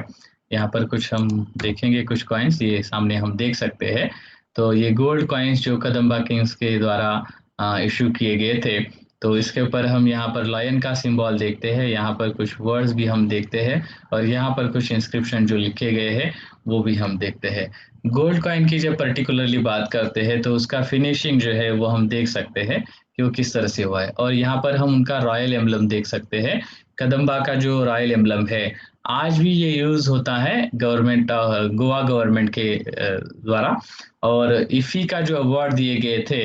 यहाँ पर कुछ हम देखेंगे, कुछ कॉइन्स ये सामने हम देख सकते हैं। तो ये गोल्ड कॉइन्स जो कदम्बा किंग्स के द्वारा इशू किए गए थे, तो इसके ऊपर हम यहाँ पर लायन का सिंबल देखते हैं, यहाँ पर कुछ वर्ड्स भी हम देखते हैं और यहाँ पर कुछ इंस्क्रिप्शन जो लिखे गए हैं वो भी हम देखते हैं। गोल्ड कॉइन की जब पर्टिकुलरली बात करते हैं तो उसका फिनिशिंग जो है वो हम देख सकते हैं कि वो किस तरह से हुआ है, और यहाँ पर हम उनका रॉयल एम्बलम देख सकते हैं। कदम्बा का जो रॉयल एम्बलम है आज भी ये यूज होता है गवर्नमेंट, गोवा गवर्नमेंट के द्वारा। और इफी का जो अवार्ड दिए गए थे,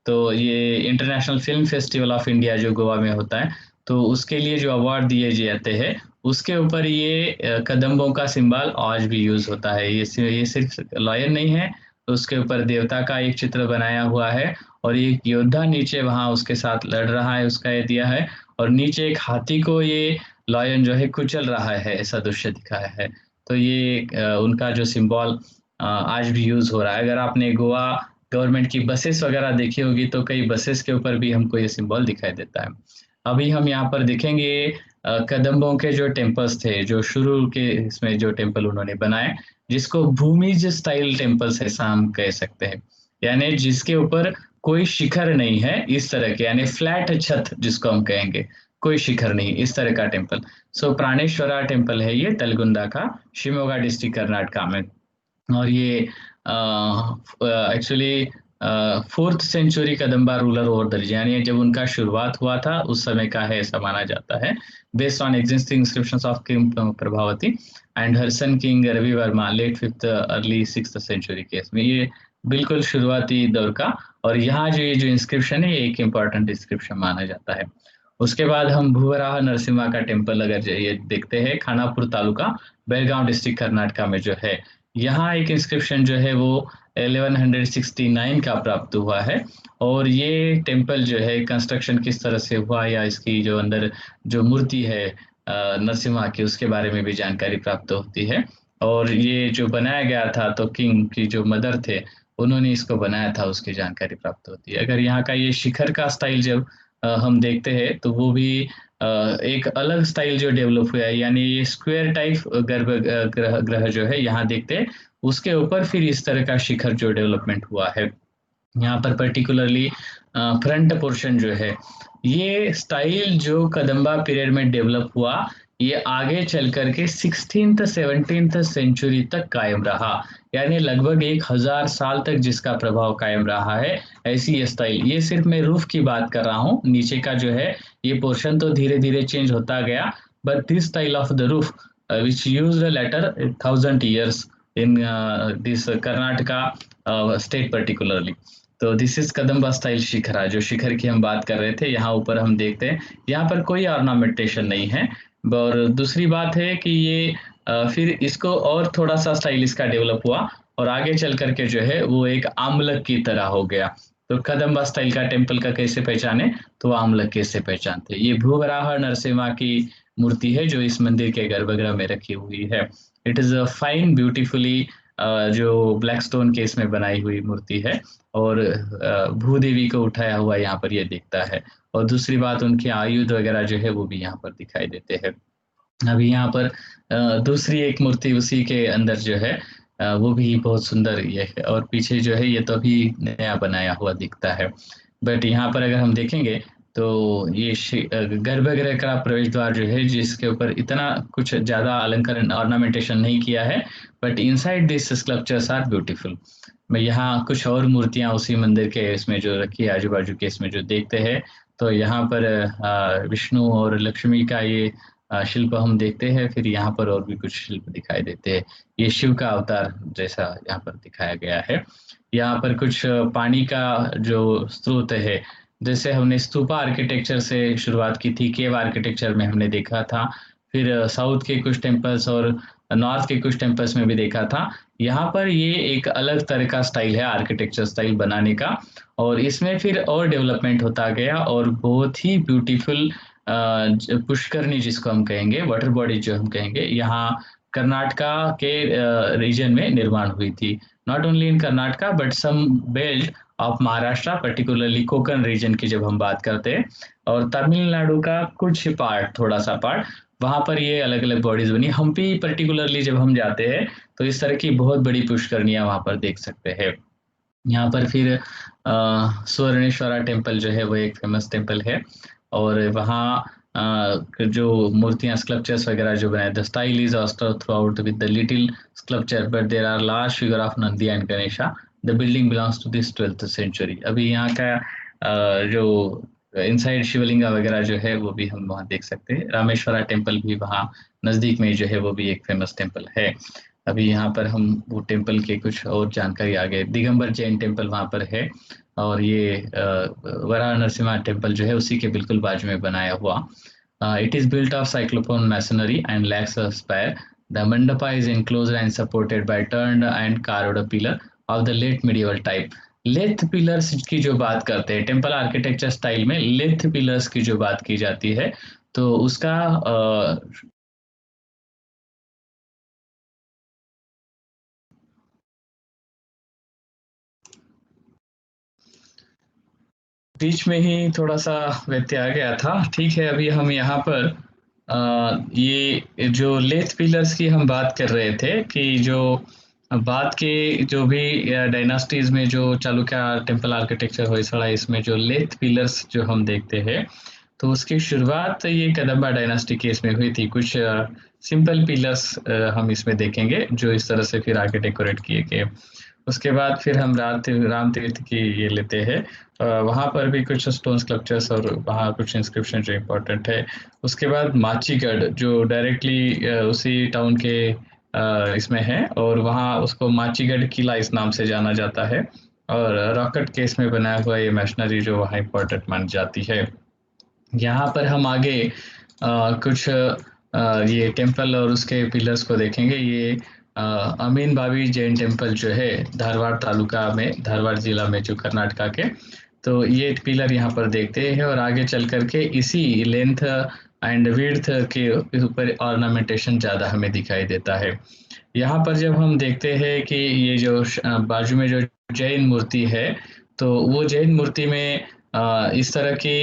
तो ये international film festival of India जो गोवा में होता है, तो उसके लिए जो अवार्ड दिए जाते हैं उसके ऊपर ये कदम्बों का सिंबल आज भी यूज होता है। ये सिर्फ लॉयन नहीं है, तो उसके ऊपर देवता का एक चित्र बनाया हुआ है और एक योद्धा नीचे वहां उसके साथ लड़ रहा है, उसका ये दिया है, और नीचे एक हाथी को ये लॉयन जो है कुचल रहा है, ऐसा दृश्य दिखाया है। तो ये उनका जो सिंबल आज भी यूज हो रहा है। अगर आपने गोवा गवर्नमेंट की बसेस वगैरह देखी होगी तो कई बसेस के ऊपर भी हमको ये सिंबल दिखाई देता है। अभी हम यहाँ पर देखेंगे कदम्बों के जो टेम्पल्स थे, जो शुरू के इसमें जो टेम्पल उन्होंने बनाए, जिसको भूमिज स्टाइल टेम्पल्स ऐसा हम कह सकते हैं, यानी जिसके ऊपर कोई शिखर नहीं है, इस तरह के, यानी फ्लैट छत जिसको हम कहेंगे, कोई शिखर नहीं, इस तरह का टेम्पल। सो प्राणेश्वरा टेम्पल है ये तलगुंदा का, शिवमोगा डिस्ट्रिक्ट कर्नाटका में। और ये actually fourth century Kadamba ruler over the region, यानी जब उनका शुरुआत हुआ था उस समय का है ऐसा माना जाता है, based on existing inscriptions of king Prabhavati and her son king Ravi Varma late fifth early sixth century case में। ये बिल्कुल शुरुआती दौर का, और यहाँ जो ये जो इंस्क्रिप्शन है ये एक इम्पॉर्टेंट इंस्क्रिप्शन माना जाता है। उसके बाद हम भूवराह नरसिम्हा का टेम्पल अगर ये देखते हैं, खानापुर तालुका बेलगांव डिस्ट्रिक्ट कर्नाटका में जो है, यहाँ एक इंस्क्रिप्शन जो है वो 1169 का प्राप्त हुआ है। और ये टेम्पल जो है कंस्ट्रक्शन किस तरह से हुआ या इसकी जो अंदर जो मूर्ति है नरसिम्हा की, उसके बारे में भी जानकारी प्राप्त होती है। और ये जो बनाया गया था तो किंग की जो मदर थे उन्होंने इसको बनाया था, उसकी जानकारी प्राप्त होती है। अगर यहाँ का ये शिखर का स्टाइल जब हम देखते हैं तो वो भी एक अलग स्टाइल जो डेवलप हुआ है, यानी ये स्क्वायर टाइप गर्भ ग्रह जो है यहाँ देखते हैं, उसके ऊपर फिर इस तरह का शिखर जो डेवलपमेंट हुआ है। यहाँ पर पर्टिकुलरली फ्रंट पोर्शन जो है, ये स्टाइल जो कदम्बा पीरियड में डेवलप हुआ, ये आगे चल करके 16th 17th सेंचुरी तक कायम रहा, यानी लगभग 1000 साल तक जिसका प्रभाव कायम रहा है। ऐसी ये स्टाइल, ये सिर्फ मैं रूफ की बात कर रहा हूँ, नीचे का जो है ये पोर्शन तो धीरे धीरे चेंज होता गया, but this style of the roof which used later 1000 years in this Karnataka state particularly। तो this is Kadamba style shikhara, जो शिखर की हम बात कर रहे थे, यहाँ ऊपर हम देखते हैं यहाँ पर कोई ऑर्नामेंटेशन नहीं है। और दूसरी बात है कि ये फिर इसको और थोड़ा सा स्टाइल इसका डेवलप हुआ और आगे चल करके जो है वो एक आमलक की तरह हो गया। तो कदम्बा स्टाइल का टेम्पल का कैसे पहचाने, तो आमलक कैसे पहचानते। ये भूवराह नरसिम्हा की मूर्ति है जो इस मंदिर के गर्भगृह में रखी हुई है। It is a fine beautifully जो ब्लैक स्टोन के इसमें बनाई हुई मूर्ति है, और भूदेवी को उठाया हुआ यहाँ पर ये दिखता है। और दूसरी बात, उनके आयुध वगैरह जो है वो भी यहाँ पर दिखाई देते हैं। अभी यहाँ पर दूसरी एक मूर्ति उसी के अंदर जो है वो भी बहुत सुंदर ये है, और पीछे जो है ये तो अभी नया बनाया हुआ दिखता है। बट यहाँ पर अगर हम देखेंगे तो ये गर्भगृह का प्रवेश द्वार जो है, जिसके ऊपर इतना कुछ ज्यादा अलंकरण ऑर्नामेंटेशन नहीं किया है, but inside this sculptures are beautiful. मैं यहाँ कुछ और मूर्तियां उसी मंदिर के इसमें जो रखी है आजू बाजू के इसमें जो देखते हैं, तो यहाँ पर विष्णु और लक्ष्मी का ये शिल्प हम देखते हैं। फिर यहाँ पर और भी कुछ शिल्प दिखाई देते हैं, ये शिव का अवतार जैसा यहाँ पर दिखाया गया है। यहाँ पर कुछ पानी का जो स्रोत है, जैसे हमने स्तूपा आर्किटेक्चर से शुरुआत की थी, केव आर्किटेक्चर में हमने देखा था, फिर साउथ के कुछ टेम्पल्स और नॉर्थ के कुछ टेम्पल्स में भी देखा था। यहाँ पर ये एक अलग तरह का स्टाइल है आर्किटेक्चर स्टाइल बनाने का, और इसमें फिर और डेवलपमेंट होता गया और बहुत ही ब्यूटीफुल पुष्करनी जिसको हम कहेंगे, वाटर बॉडी जो हम कहेंगे, यहाँ कर्नाटका के रीजन में निर्माण हुई थी। Not only in Karnataka but some belt of Maharashtra, particularly Konkan region की जब हम बात करते हैं, और तमिलनाडु का कुछ पार्ट, थोड़ा सा पार्ट, वहाँ पर ये अलग अलग बॉडीज बनी। हम्पी पर्टिकुलरली जब हम जाते हैं तो इस तरह की बहुत बड़ी पुष्करनियाँ वहाँ पर देख सकते हैं। यहाँ पर फिर स्वर्णेश्वरा टेम्पल जो है वो एक फेमस टेम्पल है, और वहाँ जो मूर्तियाँ, स्कल्पचर्स वगैरह जो बनाए, the style is also throughout with the little sculpture but there are large figure of Nandi and Ganesha. The building belongs to this 12th century. अभी यहाँ का जो इनसाइड शिवलिंगा वगैरह जो है वो भी हम वहाँ देख सकते हैं। रामेश्वरा टेम्पल भी वहाँ नज़दीक में जो है वो भी एक फेमस टेम्पल है। अभी यहाँ पर हम वो टेम्पल के कुछ और जानकारी आगे, दिगंबर जैन टेम्पल वहाँ पर है, और ये वराह नरसिम्हा टेम्पल जो है उसी के बिल्कुल बाजू में बनाया हुआ। It is built of cyclopean masonry and lacks a spire. The mandapa is enclosed and supported by turned and carved pillar of the late medieval type. Lathe pillars की जो बात करते हैं, टेम्पल आर्किटेक्चर स्टाइल में लेथ पिलर्स की जो बात की जाती है, तो उसका बीच में ही थोड़ा-सा व्यत्यय आ गया था। ठीक है, अभी हम यहाँ पर ये जो लेथ पिलर्स की हम बात कर रहे थे कि जो बाद के जो भी डायनास्टीज़ में जो चालुक्य टेम्पल आर्किटेक्चर होयसड़ा, इसमें जो लेथ पिलर्स जो हम देखते हैं, तो उसकी शुरुआत ये कदंबा डायनास्टी के इसमें हुई थी। कुछ सिंपल पिलर्स हम इसमें देखेंगे जो इस तरह से फिर आगे डेकोरेट किए गए। उसके बाद फिर हम राम तीर्थ की ये लेते हैं। वहाँ पर भी कुछ स्टोन स्कल्पचर्स और वहाँ कुछ इंस्क्रिप्शन जो इम्पोर्टेंट है। उसके बाद माचीगढ़ जो डायरेक्टली उसी टाउन के इसमें है, और वहाँ उसको माचीगढ़ किला इस नाम से जाना जाता है, और रॉकेट के इसमें बनाया हुआ ये मशीनरी जो वहाँ इम्पोर्टेंट मानी जाती है। यहाँ पर हम आगे कुछ ये टेम्पल और उसके पिलर्स को देखेंगे। ये अमीन बाबी जैन टेम्पल जो है धारवाड़ तालुका में, धारवाड़ जिला में जो कर्नाटका के, तो ये पिलर यहाँ पर देखते हैं, और आगे चल करके इसी लेंथ एंड विड्थ के ऊपर ऑर्नामेंटेशन ज़्यादा हमें दिखाई देता है। यहाँ पर जब हम देखते हैं कि ये जो बाजू में जो जैन मूर्ति है, तो वो जैन मूर्ति में इस तरह की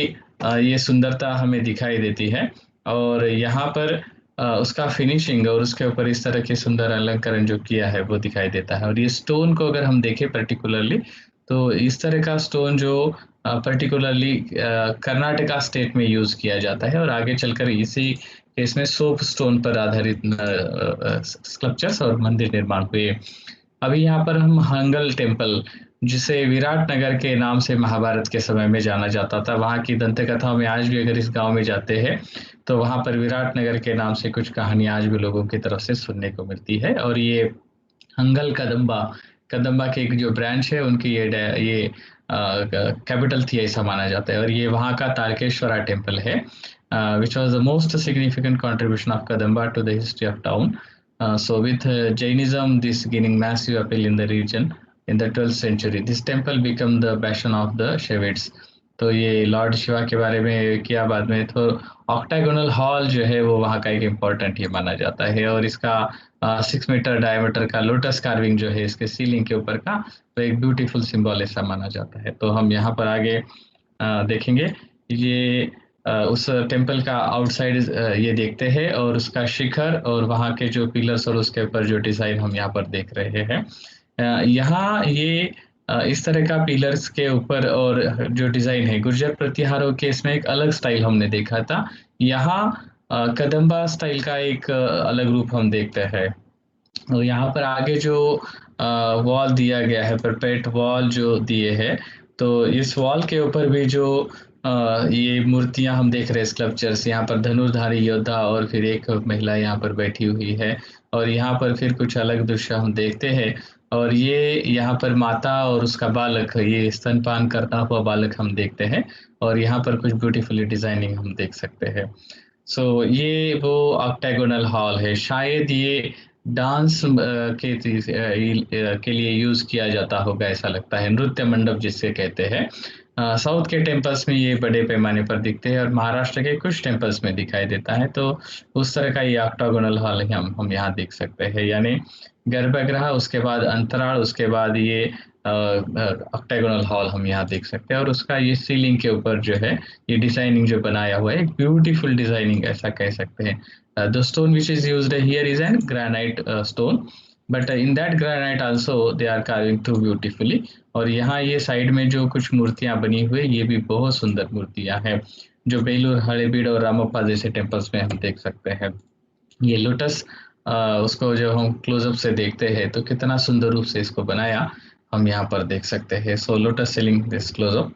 ये सुंदरता हमें दिखाई देती है, और यहाँ पर उसका फिनिशिंग और उसके ऊपर इस तरह के सुंदर अलंकरण जो किया है वो दिखाई देता है। और ये स्टोन को अगर हम देखें पर्टिकुलरली, तो इस तरह का स्टोन जो पर्टिकुलरली कर्नाटका स्टेट में यूज़ किया जाता है, और आगे चलकर इसी केस में सोप स्टोन पर आधारित स्कल्पचर्स और मंदिर निर्माण हुए। अभी यहाँ पर हम हंगल टेम्पल, जिसे विराट नगर के नाम से महाभारत के समय में जाना जाता था, वहाँ की दंत कथाओं में आज भी अगर इस गांव में जाते हैं तो वहाँ पर विराट नगर के नाम से कुछ कहानियां आज भी लोगों की तरफ से सुनने को मिलती है। और ये हंगल कदम्बा, कदम्बा के एक जो ब्रांच है उनकी ये कैपिटल थी ऐसा माना जाता है, और ये वहाँ का तारकेश्वरा टेम्पल है, which was the most significant contribution of Kadamba to the history of town. So with Jainism, this gaining massive appeal in the region in the 12th century, this temple became the bastion of the Shaivites. तो ये Lord Shiva के बारे में किया बाद में, तो octagonal hall जो है वो वहाँ का एक इम्पोर्टेंट ये माना जाता है, और इसका 6 मीटर डायमीटर का लोटस कार्विंग जो है इसके सीलिंग के ऊपर का, तो एक ब्यूटीफुल सिंबल ऐसा माना जाता है। तो हम यहाँ पर आगे देखेंगे ये उस टेम्पल का आउटसाइड ये देखते हैं, और उसका शिखर और वहाँ के जो पिलर्स और उसके ऊपर जो डिज़ाइन हम यहाँ पर देख रहे हैं। यहाँ ये इस तरह का पिलर्स के ऊपर और जो डिज़ाइन है, गुर्जर प्रतिहारों के इसमें एक अलग स्टाइल हमने देखा था। यहाँ कदम्बा स्टाइल का एक अलग रूप हम देखते हैं। और यहाँ पर आगे जो वॉल दिया गया है, परपेट वॉल जो दिए है, तो इस वॉल के ऊपर भी जो ये मूर्तियां हम देख रहे हैं, स्कल्पचर्स, यहाँ पर धनुर्धारी योद्धा और फिर एक महिला यहाँ पर बैठी हुई है, और यहाँ पर फिर कुछ अलग दृश्य हम देखते हैं। और ये यहाँ पर माता और उसका बालक, ये स्तनपान करता हुआ बालक हम देखते हैं, और यहाँ पर कुछ ब्यूटीफुली डिजाइनिंग हम देख सकते हैं। सो ये वो ऑक्टागोनल हॉल है, शायद ये डांस के लिए यूज़ किया जाता होगा ऐसा लगता है, नृत्य मंडप जिसे कहते हैं। साउथ के टेम्पल्स में ये बड़े पैमाने पर दिखते हैं और महाराष्ट्र के कुछ टेम्पल्स में दिखाई देता है। तो उस तरह का ये ऑक्टागोनल हॉल हम यहाँ देख सकते हैं, यानी गर्भगृह, उसके बाद अंतराल, उसके बाद ये ऑक्टागोनल हॉल हम यहाँ देख सकते हैं। और उसका ये सीलिंग के ऊपर जो है ये डिजाइनिंग जो बनाया हुआ है, एक ब्यूटीफुल डिजाइनिंग ऐसा कह सकते हैं। The stone which is used here is an granite stone, but in that granite also they are carving through beautifully. और यहाँ ये साइड में जो कुछ मूर्तियां बनी हुई ये भी बहुत सुंदर मूर्तियां हैं, जो बेलूर हड़ेबीड और रामप्पा जैसे टेम्पल्स में हम देख सकते हैं। ये लोटस, उसको जब हम क्लोजअप से देखते हैं तो कितना सुंदर रूप से इसको बनाया हम यहाँ पर देख सकते हैं। So lotus ceiling this closeup.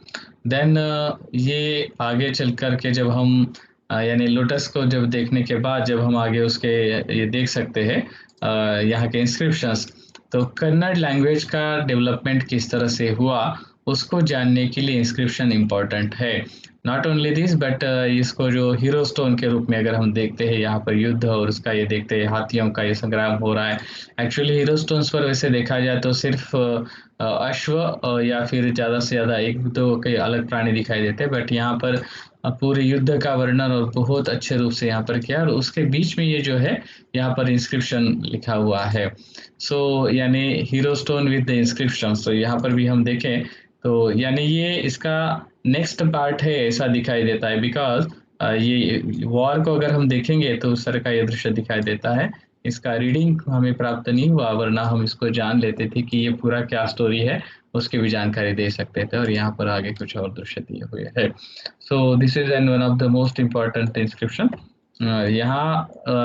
Then ये आगे चल कर के जब हम यानी लोटस को जब देखने के बाद जब हम आगे उसके ये देख सकते हैं यहाँ के इंस्क्रिप्शंस, तो कन्नड़ लैंग्वेज का डेवलपमेंट किस तरह से हुआ उसको जानने के लिए इंस्क्रिप्शन इम्पोर्टेंट है। नॉट ओनली दिस बट इसको जो हीरो स्टोन के रूप में अगर हम देखते हैं यहाँ पर युद्ध और उसका ये देखते हैं हाथियों का ये संग्राम हो रहा है। एक्चुअली हीरो स्टोन्स पर वैसे देखा जाए तो सिर्फ अश्व या फिर ज़्यादा से ज़्यादा एक दो कई अलग प्राणी दिखाई देते हैं, बट यहाँ पर पूरे युद्ध का वर्णन और बहुत अच्छे रूप से यहाँ पर किया और उसके बीच में ये जो है यहाँ पर इंस्क्रिप्शन लिखा हुआ है। सो यानी hero stone with the inscription, तो यहाँ पर भी हम देखें तो यानी ये इसका नेक्स्ट पार्ट है ऐसा दिखाई देता है, बिकॉज ये वॉर को अगर हम देखेंगे तो उस तरह का ये दृश्य दिखाई देता है। इसका रीडिंग हमें प्राप्त नहीं हुआ, वरना हम इसको जान लेते थे कि ये पूरा क्या स्टोरी है, उसकी भी जानकारी दे सकते थे। और यहाँ पर आगे कुछ और दृश्य दिए हुए है। So this is an one of the most important inscription. यहाँ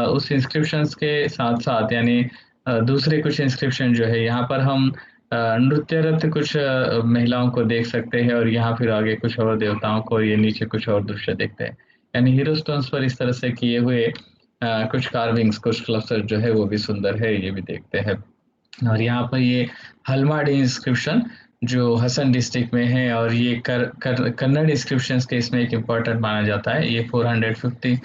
उस इंस्क्रिप्शंस के साथ साथ यानी दूसरे कुछ इंस्क्रिप्शन जो है यहाँ पर हम नृत्यरत कुछ महिलाओं को देख सकते हैं और यहाँ फिर आगे कुछ और देवताओं को, ये नीचे कुछ और दृश्य देखते हैं। यानी हीरो स्टोन्स पर इस तरह से किए हुए कुछ कार्विंग्स, कुछ क्लस्टर जो है वो भी सुंदर है, ये भी देखते हैं। और यहाँ पर ये हलमाडी इंस्क्रिप्शन जो हसन डिस्ट्रिक्ट में है और ये कन्नड़ इंस्क्रिप्शन के इसमें एक इम्पोर्टेंट माना जाता है। ये 450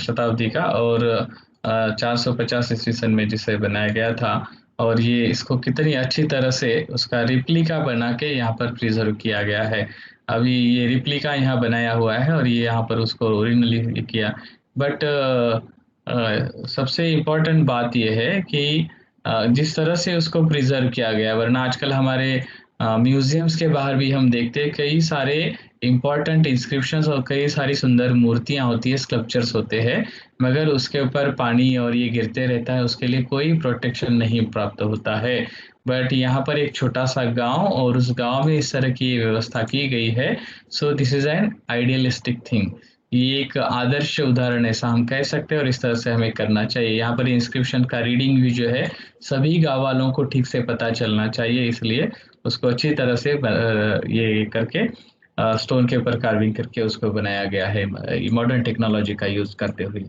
शताब्दी का और 450 ईस्वी सन में जिसे बनाया गया था। और ये इसको कितनी अच्छी तरह से उसका रिप्लिका बना के यहाँ पर प्रिजर्व किया गया है। अभी ये रिप्लिका यहाँ बनाया हुआ है और ये यहाँ पर उसको ओरिजिनली किया। बट सबसे इम्पोर्टेंट बात यह है कि जिस तरह से उसको प्रिजर्व किया गया, वरना आजकल हमारे म्यूजियम्स के बाहर भी हम देखते हैं कई सारे इम्पोर्टेंट इंस्क्रिप्शंस और कई सारी सुंदर मूर्तियां होती है, स्कल्पचर्स होते हैं, मगर उसके ऊपर पानी और ये गिरते रहता है, उसके लिए कोई प्रोटेक्शन नहीं प्राप्त होता है। बट यहाँ पर एक छोटा सा गांव और उस गांव में इस तरह की व्यवस्था की गई है। So this is an idealistic thing. ये एक आदर्श उदाहरण ऐसा हम कह सकते हैं और इस तरह से हमें करना चाहिए। यहाँ पर इंस्क्रिप्शन का रीडिंग भी जो है सभी गाँव वालों को ठीक से पता चलना चाहिए, इसलिए उसको अच्छी तरह से ये करके स्टोन के ऊपर कार्विंग करके उसको बनाया गया है मॉडर्न टेक्नोलॉजी का यूज करते हुए।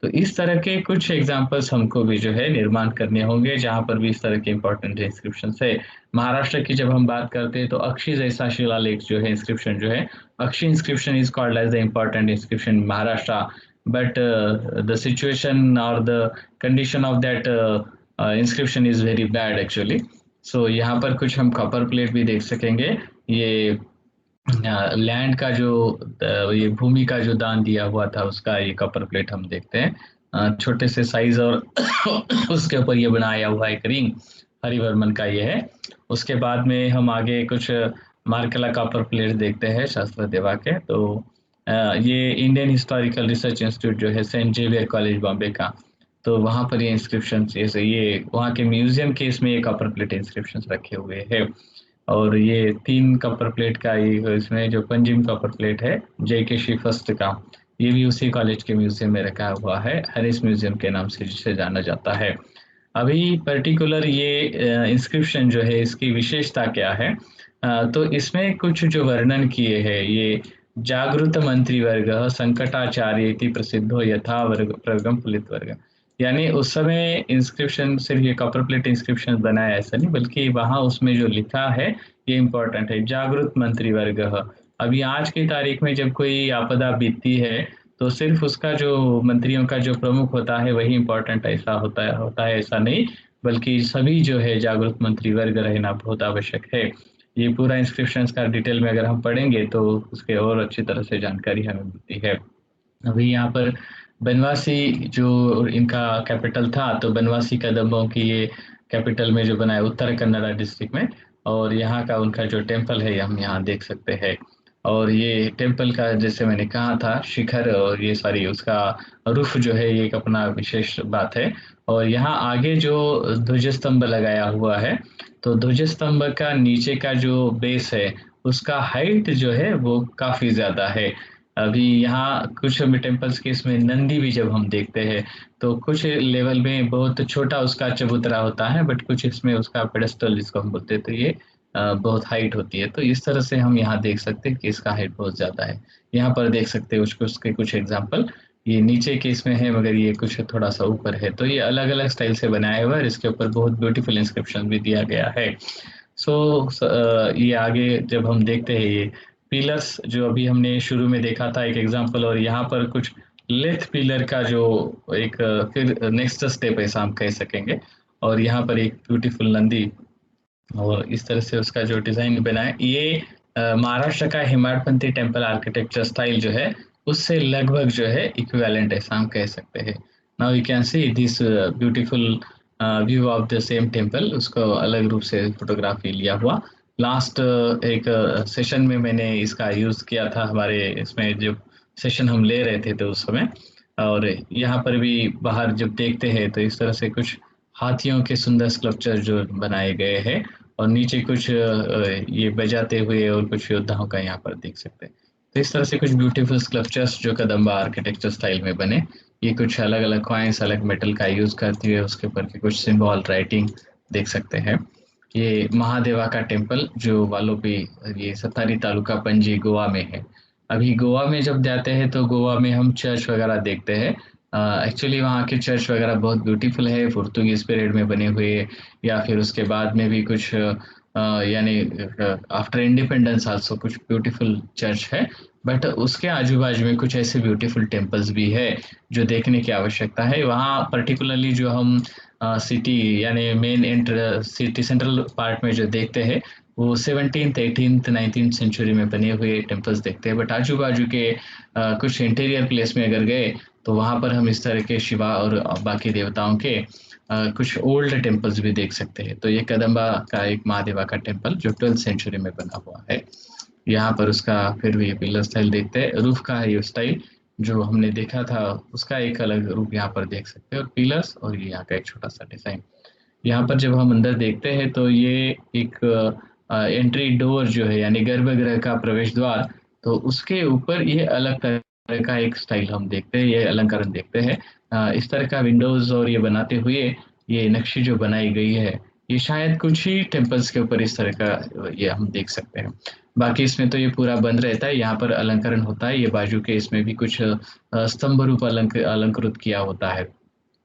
तो इस तरह के कुछ एग्जांपल्स हमको भी जो है निर्माण करने होंगे जहाँ पर भी इस तरह के इंपॉर्टेंट इंस्क्रिप्शन है। महाराष्ट्र की जब हम बात करते हैं तो अक्षी जैसा शिलालेख जो है, इंस्क्रिप्शन जो है, Akshi inscription is called as the important inscription Maharashtra. But the situation और the condition of that inscription is very bad actually. So यहाँ पर कुछ हम कॉपर प्लेट भी देख सकेंगे। ये लैंड का जो ये भूमि का जो दान दिया हुआ था उसका ये कॉपर प्लेट हम देखते हैं, छोटे से साइज और उसके ऊपर ये बनाया हुआ एक रिंग हरिवर्मन का ये है। उसके बाद में हम आगे कुछ मार्केला कॉपर प्लेट देखते हैं शास्त्र देवा के। तो ये इंडियन हिस्टोरिकल रिसर्च इंस्टीट्यूट जो है सेंट जेवियर कॉलेज बॉम्बे का, तो वहाँ पर ये इंस्क्रिप्शन जैसे ये वहाँ के म्यूजियम के इसमें ये कॉपर प्लेट इंस्क्रिप्शन रखे हुए हैं। और ये 3 कॉपर प्लेट का ये इसमें जो पंजिम कॉपर प्लेट है जेकेशी फर्स्ट का, ये भी उसी कॉलेज के म्यूजियम में रखा हुआ है, हैरिस म्यूजियम के नाम से जिसे जाना जाता है। अभी पर्टिकुलर ये इंस्क्रिप्शन जो है इसकी विशेषता क्या है, तो इसमें कुछ जो वर्णन किए हैं ये जागृत मंत्री वर्ग संकटाचार्य इति प्रसिद्धो यथा वर्ग प्रगम फलित वर्ग। यानी उस समय इंस्क्रिप्शन सिर्फ ये कॉपर प्लेट इंस्क्रिप्शन बनाया ऐसा नहीं, बल्कि वहाँ उसमें जो लिखा है ये इम्पोर्टेंट है, जागृत मंत्री वर्ग। अभी आज की तारीख में जब कोई आपदा बीतती है तो सिर्फ उसका जो मंत्रियों का जो प्रमुख होता है वही इम्पोर्टेंट ऐसा होता है ऐसा नहीं, बल्कि सभी जो है जागरूक मंत्री वर्ग रहना बहुत आवश्यक है। ये पूरा इंस्क्रिप्शंस का डिटेल में अगर हम पढ़ेंगे तो उसके और अच्छी तरह से जानकारी हमें मिलती है। अभी यहाँ पर बनवासी जो इनका कैपिटल था, तो बनवासी कदम्बों की ये कैपिटल में जो बना है उत्तर कन्नड़ा डिस्ट्रिक्ट में, और यहाँ का उनका जो टेम्पल है हम यहाँ देख सकते हैं। और ये टेम्पल का जैसे मैंने कहा था शिखर और ये सारी उसका रूफ जो है ये एक अपना विशेष बात है। और यहाँ आगे जो ध्वज स्तंभ लगाया हुआ है, तो ध्वज स्तंभ का नीचे का जो बेस है उसका हाइट जो है वो काफी ज्यादा है। अभी यहाँ कुछ भी टेम्पल्स के इसमें नंदी भी जब हम देखते हैं तो कुछ लेवल में बहुत छोटा उसका चबूतरा होता है, बट कुछ इसमें उसका पेडेस्टल जिसको हम बोलते हैं तो ये बहुत हाइट होती है। तो इस तरह से हम यहाँ देख सकते हैं कि इसका हाइट बहुत ज्यादा है। यहाँ पर देख सकते हैं उसको उसके कुछ एग्जाम्पल, ये नीचे के इसमें है मगर ये कुछ थोड़ा सा ऊपर है, तो ये अलग अलग स्टाइल से बनाया हुआ है और इसके ऊपर बहुत ब्यूटीफुल इंस्क्रिप्शन भी दिया गया है। सो ये आगे जब हम देखते हैं ये पिलर्स जो अभी हमने शुरू में देखा था एक एग्जांपल, और यहाँ पर कुछ लेथ पिलर का जो एक फिर नेक्स्ट स्टेप ऐसा हम कह सकेंगे। और यहाँ पर एक ब्यूटीफुल नंदी, और इस तरह से उसका जो डिजाइन बना है ये महाराष्ट्र का हिमाड़पंथी टेम्पल आर्किटेक्चर स्टाइल जो है उससे लगभग जो है इक्विवेलेंट ऐसा हम कह सकते हैं। Now you can see this beautiful view of the same temple, उसको अलग रूप से फोटोग्राफी लिया हुआ। लास्ट एक सेशन में मैंने इसका यूज किया था हमारे इसमें जो सेशन हम ले रहे थे तो उस समय। और यहाँ पर भी बाहर जब देखते हैं तो इस तरह से कुछ हाथियों के सुंदर स्कल्पचर जो बनाए गए हैं, और नीचे कुछ ये बजाते हुए और कुछ योद्धाओं का यहाँ पर देख सकते हैं। तो इस तरह से कुछ ब्यूटीफुल स्कल्पचर्स जो कदम्बा आर्किटेक्चर स्टाइल में बने, ये कुछ अलग अलग कॉइन्स अलग मेटल का यूज करते हुए उसके ऊपर के कुछ सिंबल राइटिंग देख सकते हैं। ये महादेवा का टेम्पल जो वालोपी, ये सत्तारी तालुका पणजी गोवा में है। अभी गोवा में जब जाते हैं तो गोवा में हम चर्च वगैरह देखते हैं। एक्चुअली वहाँ के चर्च वगैरह बहुत ब्यूटीफुल है, पुर्तगीज पीरियड में बने हुए, या फिर उसके बाद में भी कुछ यानी आफ्टर इंडिपेंडेंस आल्सो कुछ ब्यूटीफुल चर्च है। बट उसके आजू बाजू में कुछ ऐसे ब्यूटीफुल टेम्पल्स भी है जो देखने की आवश्यकता है। वहाँ पर्टिकुलरली जो हम सिटी यानी main enter city central part में जो देखते हैं वो 17th 18th 19th सेंचुरी में बने हुए टेम्पल्स देखते हैं। बट आजू बाजू के कुछ इंटीरियर प्लेस में अगर गए तो वहाँ पर हम इस तरह के शिवा और बाकी देवताओं के कुछ ओल्ड टेम्पल्स भी देख सकते हैं। तो ये कदम्बा का एक महादेवा का टेम्पल जो 12th सेंचुरी में बना हुआ है। यहाँ पर उसका फिर भी पिलर स्टाइल देखते हैं, रूफ का ये स्टाइल जो हमने देखा था उसका एक अलग रूप यहाँ पर देख सकते हैं, और पिलर्स और ये यहाँ का एक छोटा सा डिजाइन। यहाँ पर जब हम अंदर देखते हैं तो ये एक एंट्री डोर जो है यानी गर्भगृह का प्रवेश द्वार, तो उसके ऊपर ये अलग तरह का एक स्टाइल हम देखते हैं, ये अलंकरण देखते हैं। इस तरह का विंडोज और ये बनाते हुए ये नक्शी जो बनाई गई है ये शायद कुछ ही टेम्पल्स के ऊपर इस तरह का ये हम देख सकते हैं। बाकी इसमें तो ये पूरा बंद रहता है, यहाँ पर अलंकरण होता है, ये बाजू के इसमें भी कुछ स्तंभ रूप अलंकृत किया होता है।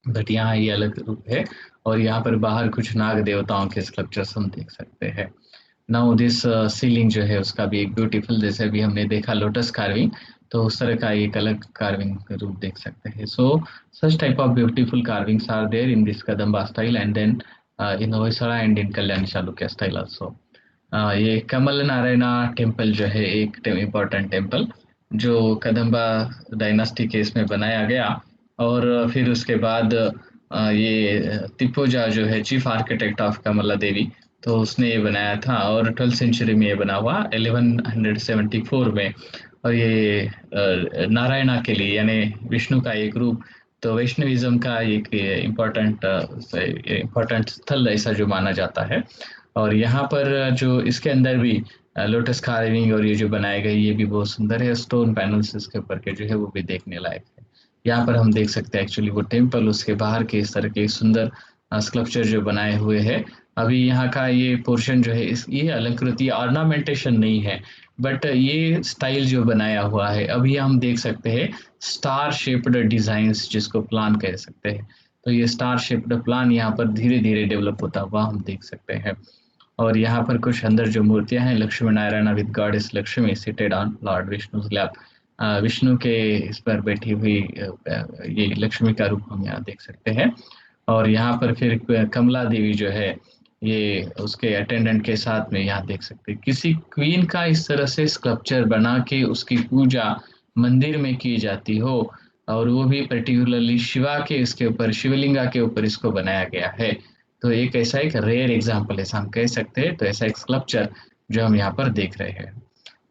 बट यहाँ ये अलग रूप है, और यहाँ पर बाहर कुछ नाग देवताओं के स्कल्पचर्स हम देख सकते हैं। नाउ दिस सीलिंग जो है उसका भी एक ब्यूटीफुल, जैसे अभी हमने देखा लोटस कार्विंग, तो उस तरह का एक अलग कार्विंग रूप देख सकते हैं। So such type of beautiful carvings are there in this Kadamba style and then in Hoysala and in Kalyana Chalukya style also. ये कमल नारायणा टेम्पल जो है एक इम्पोर्टेंट टेम्पल जो कदम्बा डायनास्टी के इसमें बनाया गया। और फिर उसके बाद ये तिप्पोजा जो है चीफ आर्किटेक्ट ऑफ कमला देवी, तो उसने ये बनाया था, और 12th सेंचुरी में ये बना हुआ 1174 में। और ये नारायणा के लिए यानी विष्णु का एक रूप, तो वैष्णविज्म का एक इम्पोर्टेंट स्थल ऐसा जो माना जाता है। और यहाँ पर जो इसके अंदर भी लोटस कार्विंग और ये जो बनाए गए ये भी बहुत सुंदर है, स्टोन पैनल्स इसके ऊपर के जो है वो भी देखने लायक है। यहाँ पर हम देख सकते हैं एक्चुअली वो टेम्पल, उसके बाहर के इस तरह के सुंदर स्कल्पचर जो बनाए हुए हैं। अभी यहाँ का ये पोर्शन जो है इस ये अलंकृति ऑर्नामेंटेशन नहीं है, बट ये स्टाइल जो बनाया हुआ है अभी हम देख सकते हैं स्टार शेप्ड डिजाइन्स जिसको प्लान कह सकते हैं। तो ये स्टार शेप्ड प्लान यहाँ पर धीरे धीरे डेवलप होता हुआ हम देख सकते हैं। और यहाँ पर कुछ अंदर जो मूर्तियां हैं, Lakshmi Narayan with goddess Lakshmi seated on lord Vishnu's lap, Vishnu के इस पर बैठी हुई ये लक्ष्मी का रूप हम यहाँ देख सकते हैं। और यहाँ पर फिर कमला देवी जो है ये उसके अटेंडेंट के साथ में यहाँ देख सकते हैं। किसी क्वीन का इस तरह से स्कल्पचर बना के उसकी पूजा मंदिर में की जाती हो, और वो भी पर्टिकुलरली शिवा के इसके ऊपर, शिवलिंगा के ऊपर इसको बनाया गया है। तो एक ऐसा एक रेयर एग्जाम्पल ऐसा हम कह सकते हैं। तो ऐसा एक स्कल्पचर जो हम यहाँ पर देख रहे हैं,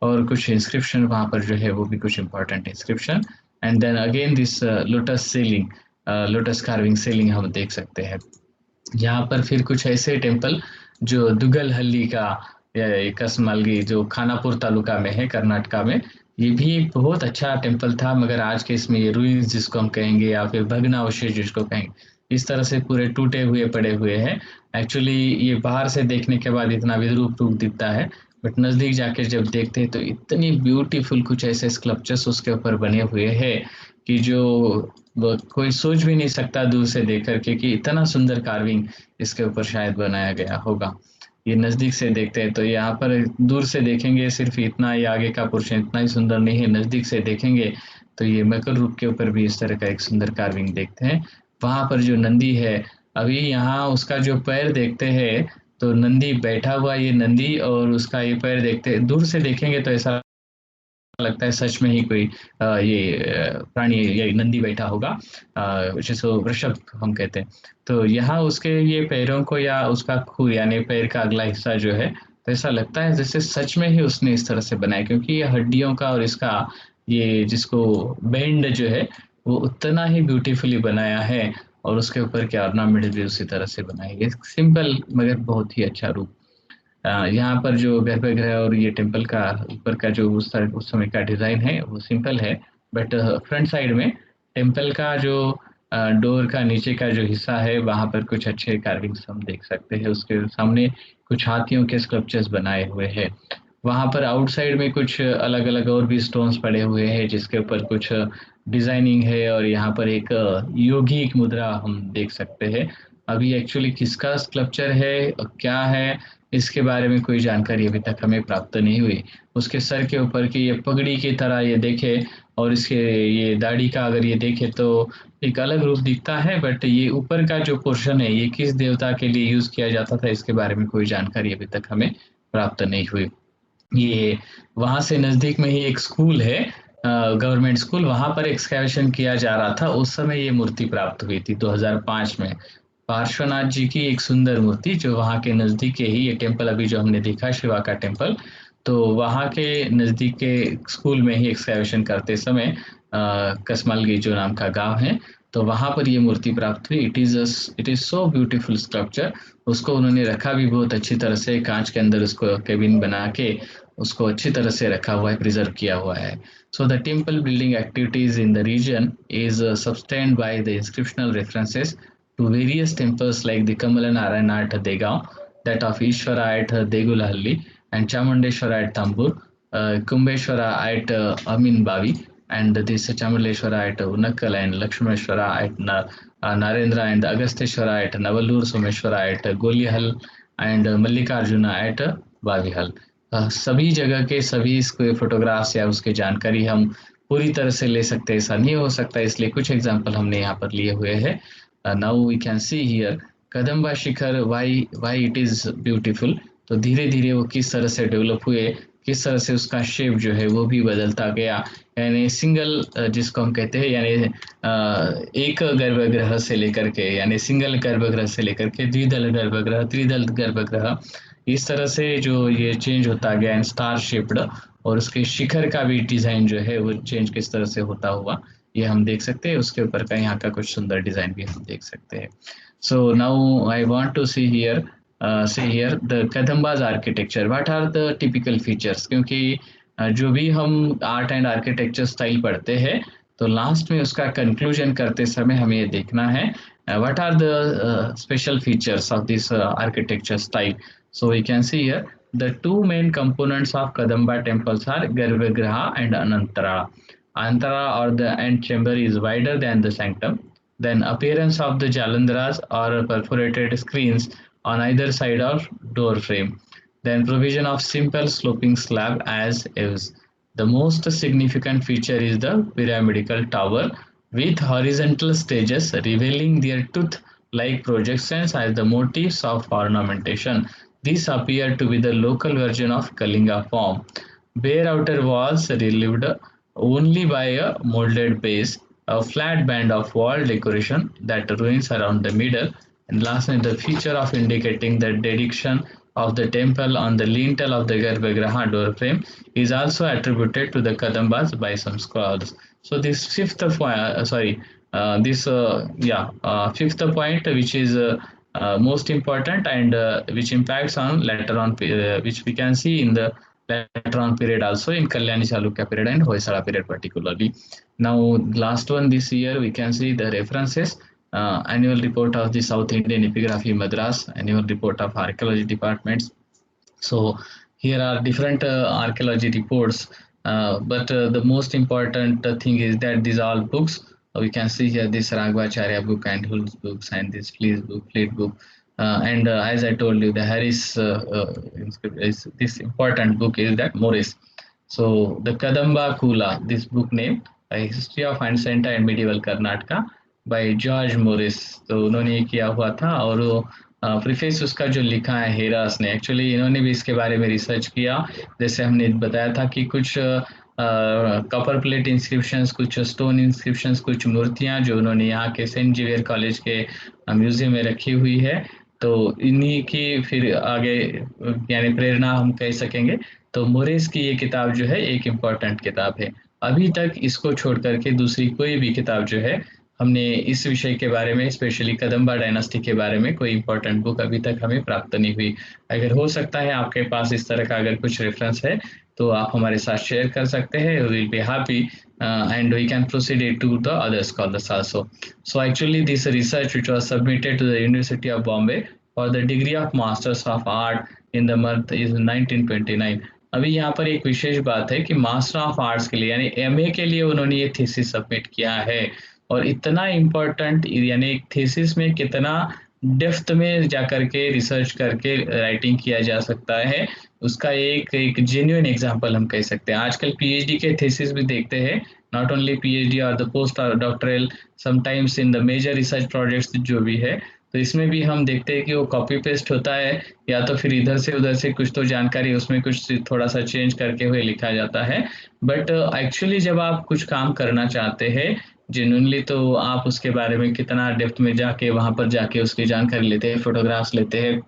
और कुछ इंस्क्रिप्शन वहाँ पर जो है वो भी कुछ important inscription. And then again this lotus ceiling, lotus carving ceiling हम देख सकते हैं। यहाँ पर फिर कुछ ऐसे टेम्पल जो दुगलहल्ली का या कसमालगी जो खानापुर तालुका में है कर्नाटका में, ये भी एक बहुत अच्छा टेम्पल था, मगर आज के इसमें ये रूइंस जिसको हम कहेंगे या फिर भग्नावशेष जिसको कहेंगे, इस तरह से पूरे टूटे हुए पड़े हुए हैं। एक्चुअली ये बाहर से देखने के बाद इतना विद्रूप रूप दिखता है, बट नजदीक जाके जब देखते हैं तो इतनी ब्यूटीफुल कुछ ऐसे स्कल्पचर्स उसके ऊपर बने हुए हैं कि जो वो कोई सोच भी नहीं सकता दूर से देख करके कि इतना सुंदर कार्विंग इसके ऊपर शायद बनाया गया होगा। ये नजदीक से देखते हैं तो यहाँ पर दूर से देखेंगे सिर्फ इतना ही, आगे का पोर्शन इतना ही सुंदर नहीं है, नजदीक से देखेंगे तो ये मकर रूप के ऊपर भी इस तरह का एक सुंदर कार्विंग देखते हैं। वहां पर जो नंदी है, अभी यहाँ उसका जो पैर देखते हैं, तो नंदी बैठा हुआ ये नंदी, और उसका ये पैर देखते दूर से देखेंगे तो ऐसा लगता है सच में ही कोई प्राणी, ये नंदी बैठा होगा, जिसको वृषभ हम कहते हैं। तो यहाँ उसके ये पैरों को या उसका खुर यानी पैर का अगला हिस्सा जो है, तो ऐसा लगता है जैसे सच में ही उसने इस तरह से बनाया, क्योंकि ये हड्डियों का और इसका ये जिसको बैंड जो है वो उतना ही ब्यूटीफुली बनाया है, और उसके ऊपर के ऑर्नामेंट भी उसी तरह से बनाए गए। सिंपल मगर बहुत ही अच्छा रूप। यहाँ पर जो गर्भगृह और ये टेम्पल का ऊपर का जो उस समय का डिजाइन है वो सिंपल है, बट फ्रंट साइड में टेम्पल का जो डोर का नीचे का जो हिस्सा है वहाँ पर कुछ अच्छे कार्विंग्स हम देख सकते हैं। उसके सामने कुछ हाथियों के स्कल्पचर्स बनाए हुए हैं। वहाँ पर आउटसाइड में कुछ अलग अलग और भी स्टोन्स पड़े हुए हैं जिसके ऊपर कुछ डिजाइनिंग है, और यहाँ पर एक योगी एक मुद्रा हम देख सकते हैं। अभी एक्चुअली किसका स्कल्पचर है, क्या है, इसके बारे में कोई जानकारी अभी तक हमें प्राप्त नहीं हुई। उसके सर के ऊपर की ये पगड़ी की तरह ये देखे, और इसके ये दाढ़ी का अगर ये देखे तो एक अलग रूप दिखता है, बट ये ऊपर का जो पोर्शन है ये किस देवता के लिए यूज किया जाता था इसके बारे में कोई जानकारी अभी तक हमें प्राप्त नहीं हुई। ये वहां से नजदीक में ही एक स्कूल है, गवर्नमेंट स्कूल, वहां पर एक्सकैवेशन किया जा रहा था, उस समय ये मूर्ति प्राप्त हुई थी 2005 में। पार्श्वनाथ जी की एक सुंदर मूर्ति जो वहाँ के नजदीक के ही ये टेम्पल अभी जो हमने देखा शिवा का टेम्पल, तो वहाँ के नजदीक के स्कूल में ही एक्सकैवेशन करते समय कसमालगी जो नाम का गांव है, तो वहां पर ये मूर्ति प्राप्त हुई। It is so beautiful sculpture. उसको उन्होंने रखा भी बहुत अच्छी तरह से, कांच के अंदर उसको केबिन बना के उसको अच्छी तरह से रखा हुआ है, प्रिजर्व किया हुआ है। So the temple building activities in the region is sustained by the inscriptional references to various temples like the Kamalanarayana at Degaon, that of Ishvara at Degulahalli, and Chamundeshwara at Tambur, Kumbeshwara at Aminbavi, and this Chamaleshwara at Unakkal, and Lakshmeshwara at Narendra, and Agasteshwara at Navalur, Someshwara at Golihal, and Mallikarjuna at Bavihal। सभी जगह के सभी इसके photographs या उसके जानकारी हम पूरी तरह से ले सकते हैं ऐसा नहीं हो सकता, इसलिए कुछ एग्जांपल हमने यहाँ पर लिए हुए हैं। Now we can see here Kadamba shikhara, why it is beautiful. तो धीरे धीरे वो किस तरह से डेवलप हुए, किस तरह से उसका शेप जो है वो भी बदलता गया, यानी सिंगल जिसको हम कहते हैं, यानी एक गर्भगृह से लेकर के, यानी सिंगल गर्भगृह से लेकर के द्विदल गर्भगृह, त्रिदल गर्भगृह, इस तरह से जो ये चेंज होता गया एंड स्टार शेप्ड, और उसके शिखर का भी डिजाइन जो है वो चेंज किस तरह से होता हुआ ये हम देख सकते हैं। उसके ऊपर का यहाँ का कुछ सुंदर डिजाइन भी हम देख सकते हैं। So now I want to see here से here the Kadambas architecture, what are the typical features, क्योंकि जो भी हम आर्ट एंड आर्किटेक्चर स्टाइल पढ़ते हैं तो लास्ट में उसका कंक्लूजन करते समय हमें ये देखना है what are the special features of this architecture style. So we can see here the two main components of Kadamba temples are Garbhagriha and Anantara. Anantara or the end chamber is wider than the sanctum. Then appearance of the Jalandharas or perforated screens on either side of door frame. Then provision of simple sloping slab as is. The most significant feature is the pyramidal tower with horizontal stages revealing their tooth like projections as the motifs of ornamentation. These appear to be the local version of Kalinga form. Bare outer walls relieved only by a molded base, a flat band of wall decoration that ruins around the middle, and lastly, the feature of indicating the dedication of the temple on the lintel of the Garbhagriha door frame is also attributed to the Kadambas by some scholars. So this fifth point, fifth point, which is most important and which impacts on later on, which we can see in the later on period also in Kalyani Chalukya period and Hoysala period particularly. Now, last one this year we can see the references. Annual report of the South Indian Epigraphy Madras, annual report of archaeology departments. So here are different archaeology reports, but the most important thing is that these are all books. We can see here this Raghvacharya book and Hull's books and this Fleet book. And as I told you, the Harris is this important book is that Morris. So the Kadamba Kula, this book name, A History of Ancient and Medieval Karnataka by George Morris, तो उन्होंने ये किया हुआ था और preface उसका जो लिखा है हेरास ने, एक्चुअली इन्होंने भी इसके बारे में रिसर्च किया। जैसे हमने बताया था कि कुछ कॉपर प्लेट इंस्क्रिप्शंस, कुछ स्टोन इंस्क्रिप्शंस, कुछ मूर्तियां जो उन्होंने यहाँ के सेंट जेवियर कॉलेज के म्यूजियम में रखी हुई है, तो इन्हीं की फिर आगे यानी प्रेरणा हम कह सकेंगे। तो मोरिस की ये किताब जो है एक इम्पॉर्टेंट किताब है। अभी तक इसको छोड़ करके दूसरी कोई भी किताब जो है हमने इस विषय के बारे में, स्पेशली कदम्बा डायनास्टी के बारे में कोई इंपॉर्टेंट बुक अभी तक हमें प्राप्त नहीं हुई। अगर हो सकता है आपके पास इस तरह का अगर कुछ रेफरेंस है तो आप हमारे साथ शेयर कर सकते हैं। We will be happy and we can proceed it to the other scholars also. So actually this research which was submitted to the University of Bombay for the degree of Masters of Art in the month is 1929. अभी यहाँ पर एक विशेष बात है कि master of arts के लिए यानी एमए के लिए उन्होंने ये थीसिस सबमिट किया है, और इतना इम्पोर्टेंट यानी थीसिस में कितना डेप्थ में जाकर के रिसर्च करके राइटिंग किया जा सकता है, उसका एक जेन्युइन एग्जांपल हम कह सकते हैं। आजकल पीएचडी के थीसिस भी देखते हैं, नॉट ओनली पीएचडी और the post doctoral, sometimes in the major research projects जो भी है, तो इसमें भी हम देखते हैं कि वो कॉपी पेस्ट होता है या तो फिर इधर से उधर से कुछ तो जानकारी उसमें कुछ थोड़ा सा चेंज करके हुए लिखा जाता है। बट एक्चुअली जब आप कुछ काम करना चाहते हैं जेन्युइनली, तो आप उसके बारे में कितना डेप्थ में जाके वहां पर जाके उसकी जानकारी लेते हैं, फोटोग्राफ्स लेते हैं,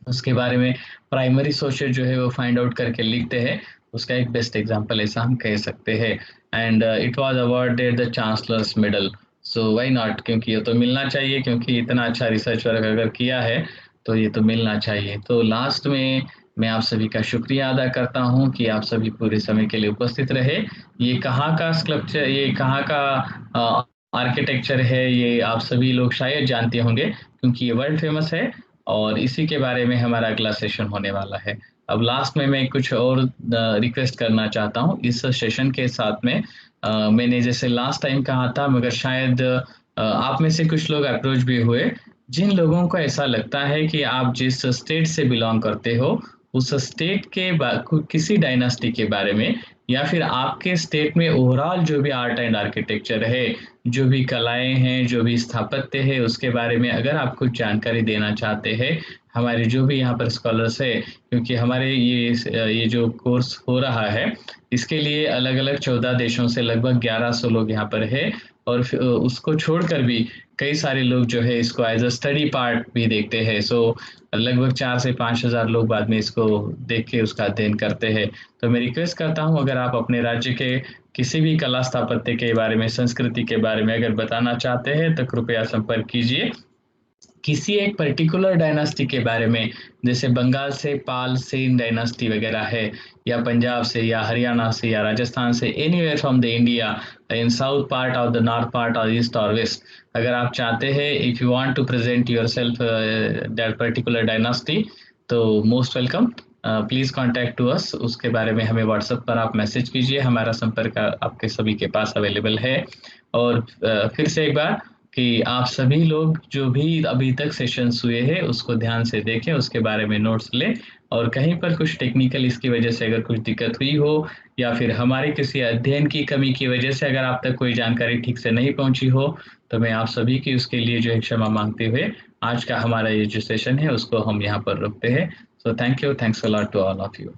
उसके बारे में प्राइमरी सोर्सेज जो है वो फाइंड आउट करके लिखते हैं। उसका एक बेस्ट एग्जांपल ऐसा हम कह सकते हैं। And it was awarded the chancellor's medal, so why not, क्योंकि ये तो मिलना चाहिए, क्योंकि इतना अच्छा रिसर्च वर्क अगर किया है तो ये तो मिलना चाहिए। तो लास्ट में मैं आप सभी का शुक्रिया अदा करता हूँ कि आप सभी पूरे समय के लिए उपस्थित रहे। ये कहाँ का स्कल्पचर, ये कहाँ का आर्किटेक्चर है, ये आप सभी लोग शायद जानते होंगे क्योंकि ये वर्ल्ड फेमस है, और इसी के बारे में हमारा अगला सेशन होने वाला है। अब लास्ट में मैं कुछ और रिक्वेस्ट करना चाहता हूँ इस सेशन के साथ में। मैंने जैसे लास्ट टाइम कहा था, मगर शायद आप में से कुछ लोग अप्रोच भी हुए, जिन लोगों को ऐसा लगता है कि आप जिस स्टेट से बिलोंग करते हो उस स्टेट के किसी डायनास्टी के बारे में, या फिर आपके स्टेट में ओवरऑल जो भी आर्ट एंड आर्किटेक्चर है, जो भी कलाएं हैं, जो भी स्थापत्य है, उसके बारे में अगर आप कुछ जानकारी देना चाहते हैं, हमारे जो भी यहाँ पर स्कॉलर्स है, क्योंकि हमारे ये जो कोर्स हो रहा है इसके लिए अलग अलग 14 देशों से लगभग 1100 लोग यहाँ पर है, और उसको छोड़कर भी कई सारे लोग जो है इसको एज अ स्टडी पार्ट भी देखते हैं। सो लगभग 4 से 5 हजार लोग बाद में इसको देख के उसका अध्ययन करते हैं। तो मैं रिक्वेस्ट करता हूँ, अगर आप अपने राज्य के किसी भी कला स्थापत्य के बारे में, संस्कृति के बारे में अगर बताना चाहते हैं तो कृपया संपर्क कीजिए। किसी एक पर्टिकुलर डायनास्टी के बारे में, जैसे बंगाल से पाल सेन डायनास्टी वगैरह है, या पंजाब से या हरियाणा से या राजस्थान से, anywhere from the India, in south part or the north part or east or west, अगर आप चाहते हैं, if you want to present yourself that particular dynasty, तो most welcome, please contact to us. उसके बारे में हमें व्हाट्सएप पर आप मैसेज कीजिए, हमारा संपर्क आपके सभी के पास अवेलेबल है। और फिर से एक बार कि आप सभी लोग जो भी अभी तक सेशंस हुए हैं उसको ध्यान से देखें, उसके बारे में नोट्स लें, और कहीं पर कुछ टेक्निकल इसकी वजह से अगर कुछ दिक्कत हुई हो, या फिर हमारे किसी अध्ययन की कमी की वजह से अगर आप तक कोई जानकारी ठीक से नहीं पहुंची हो, तो मैं आप सभी की उसके लिए जो है क्षमा मांगते हुए आज का हमारा ये जो सेशन है उसको हम यहाँ पर रुकते हैं। So thank you, thanks a lot to all of you.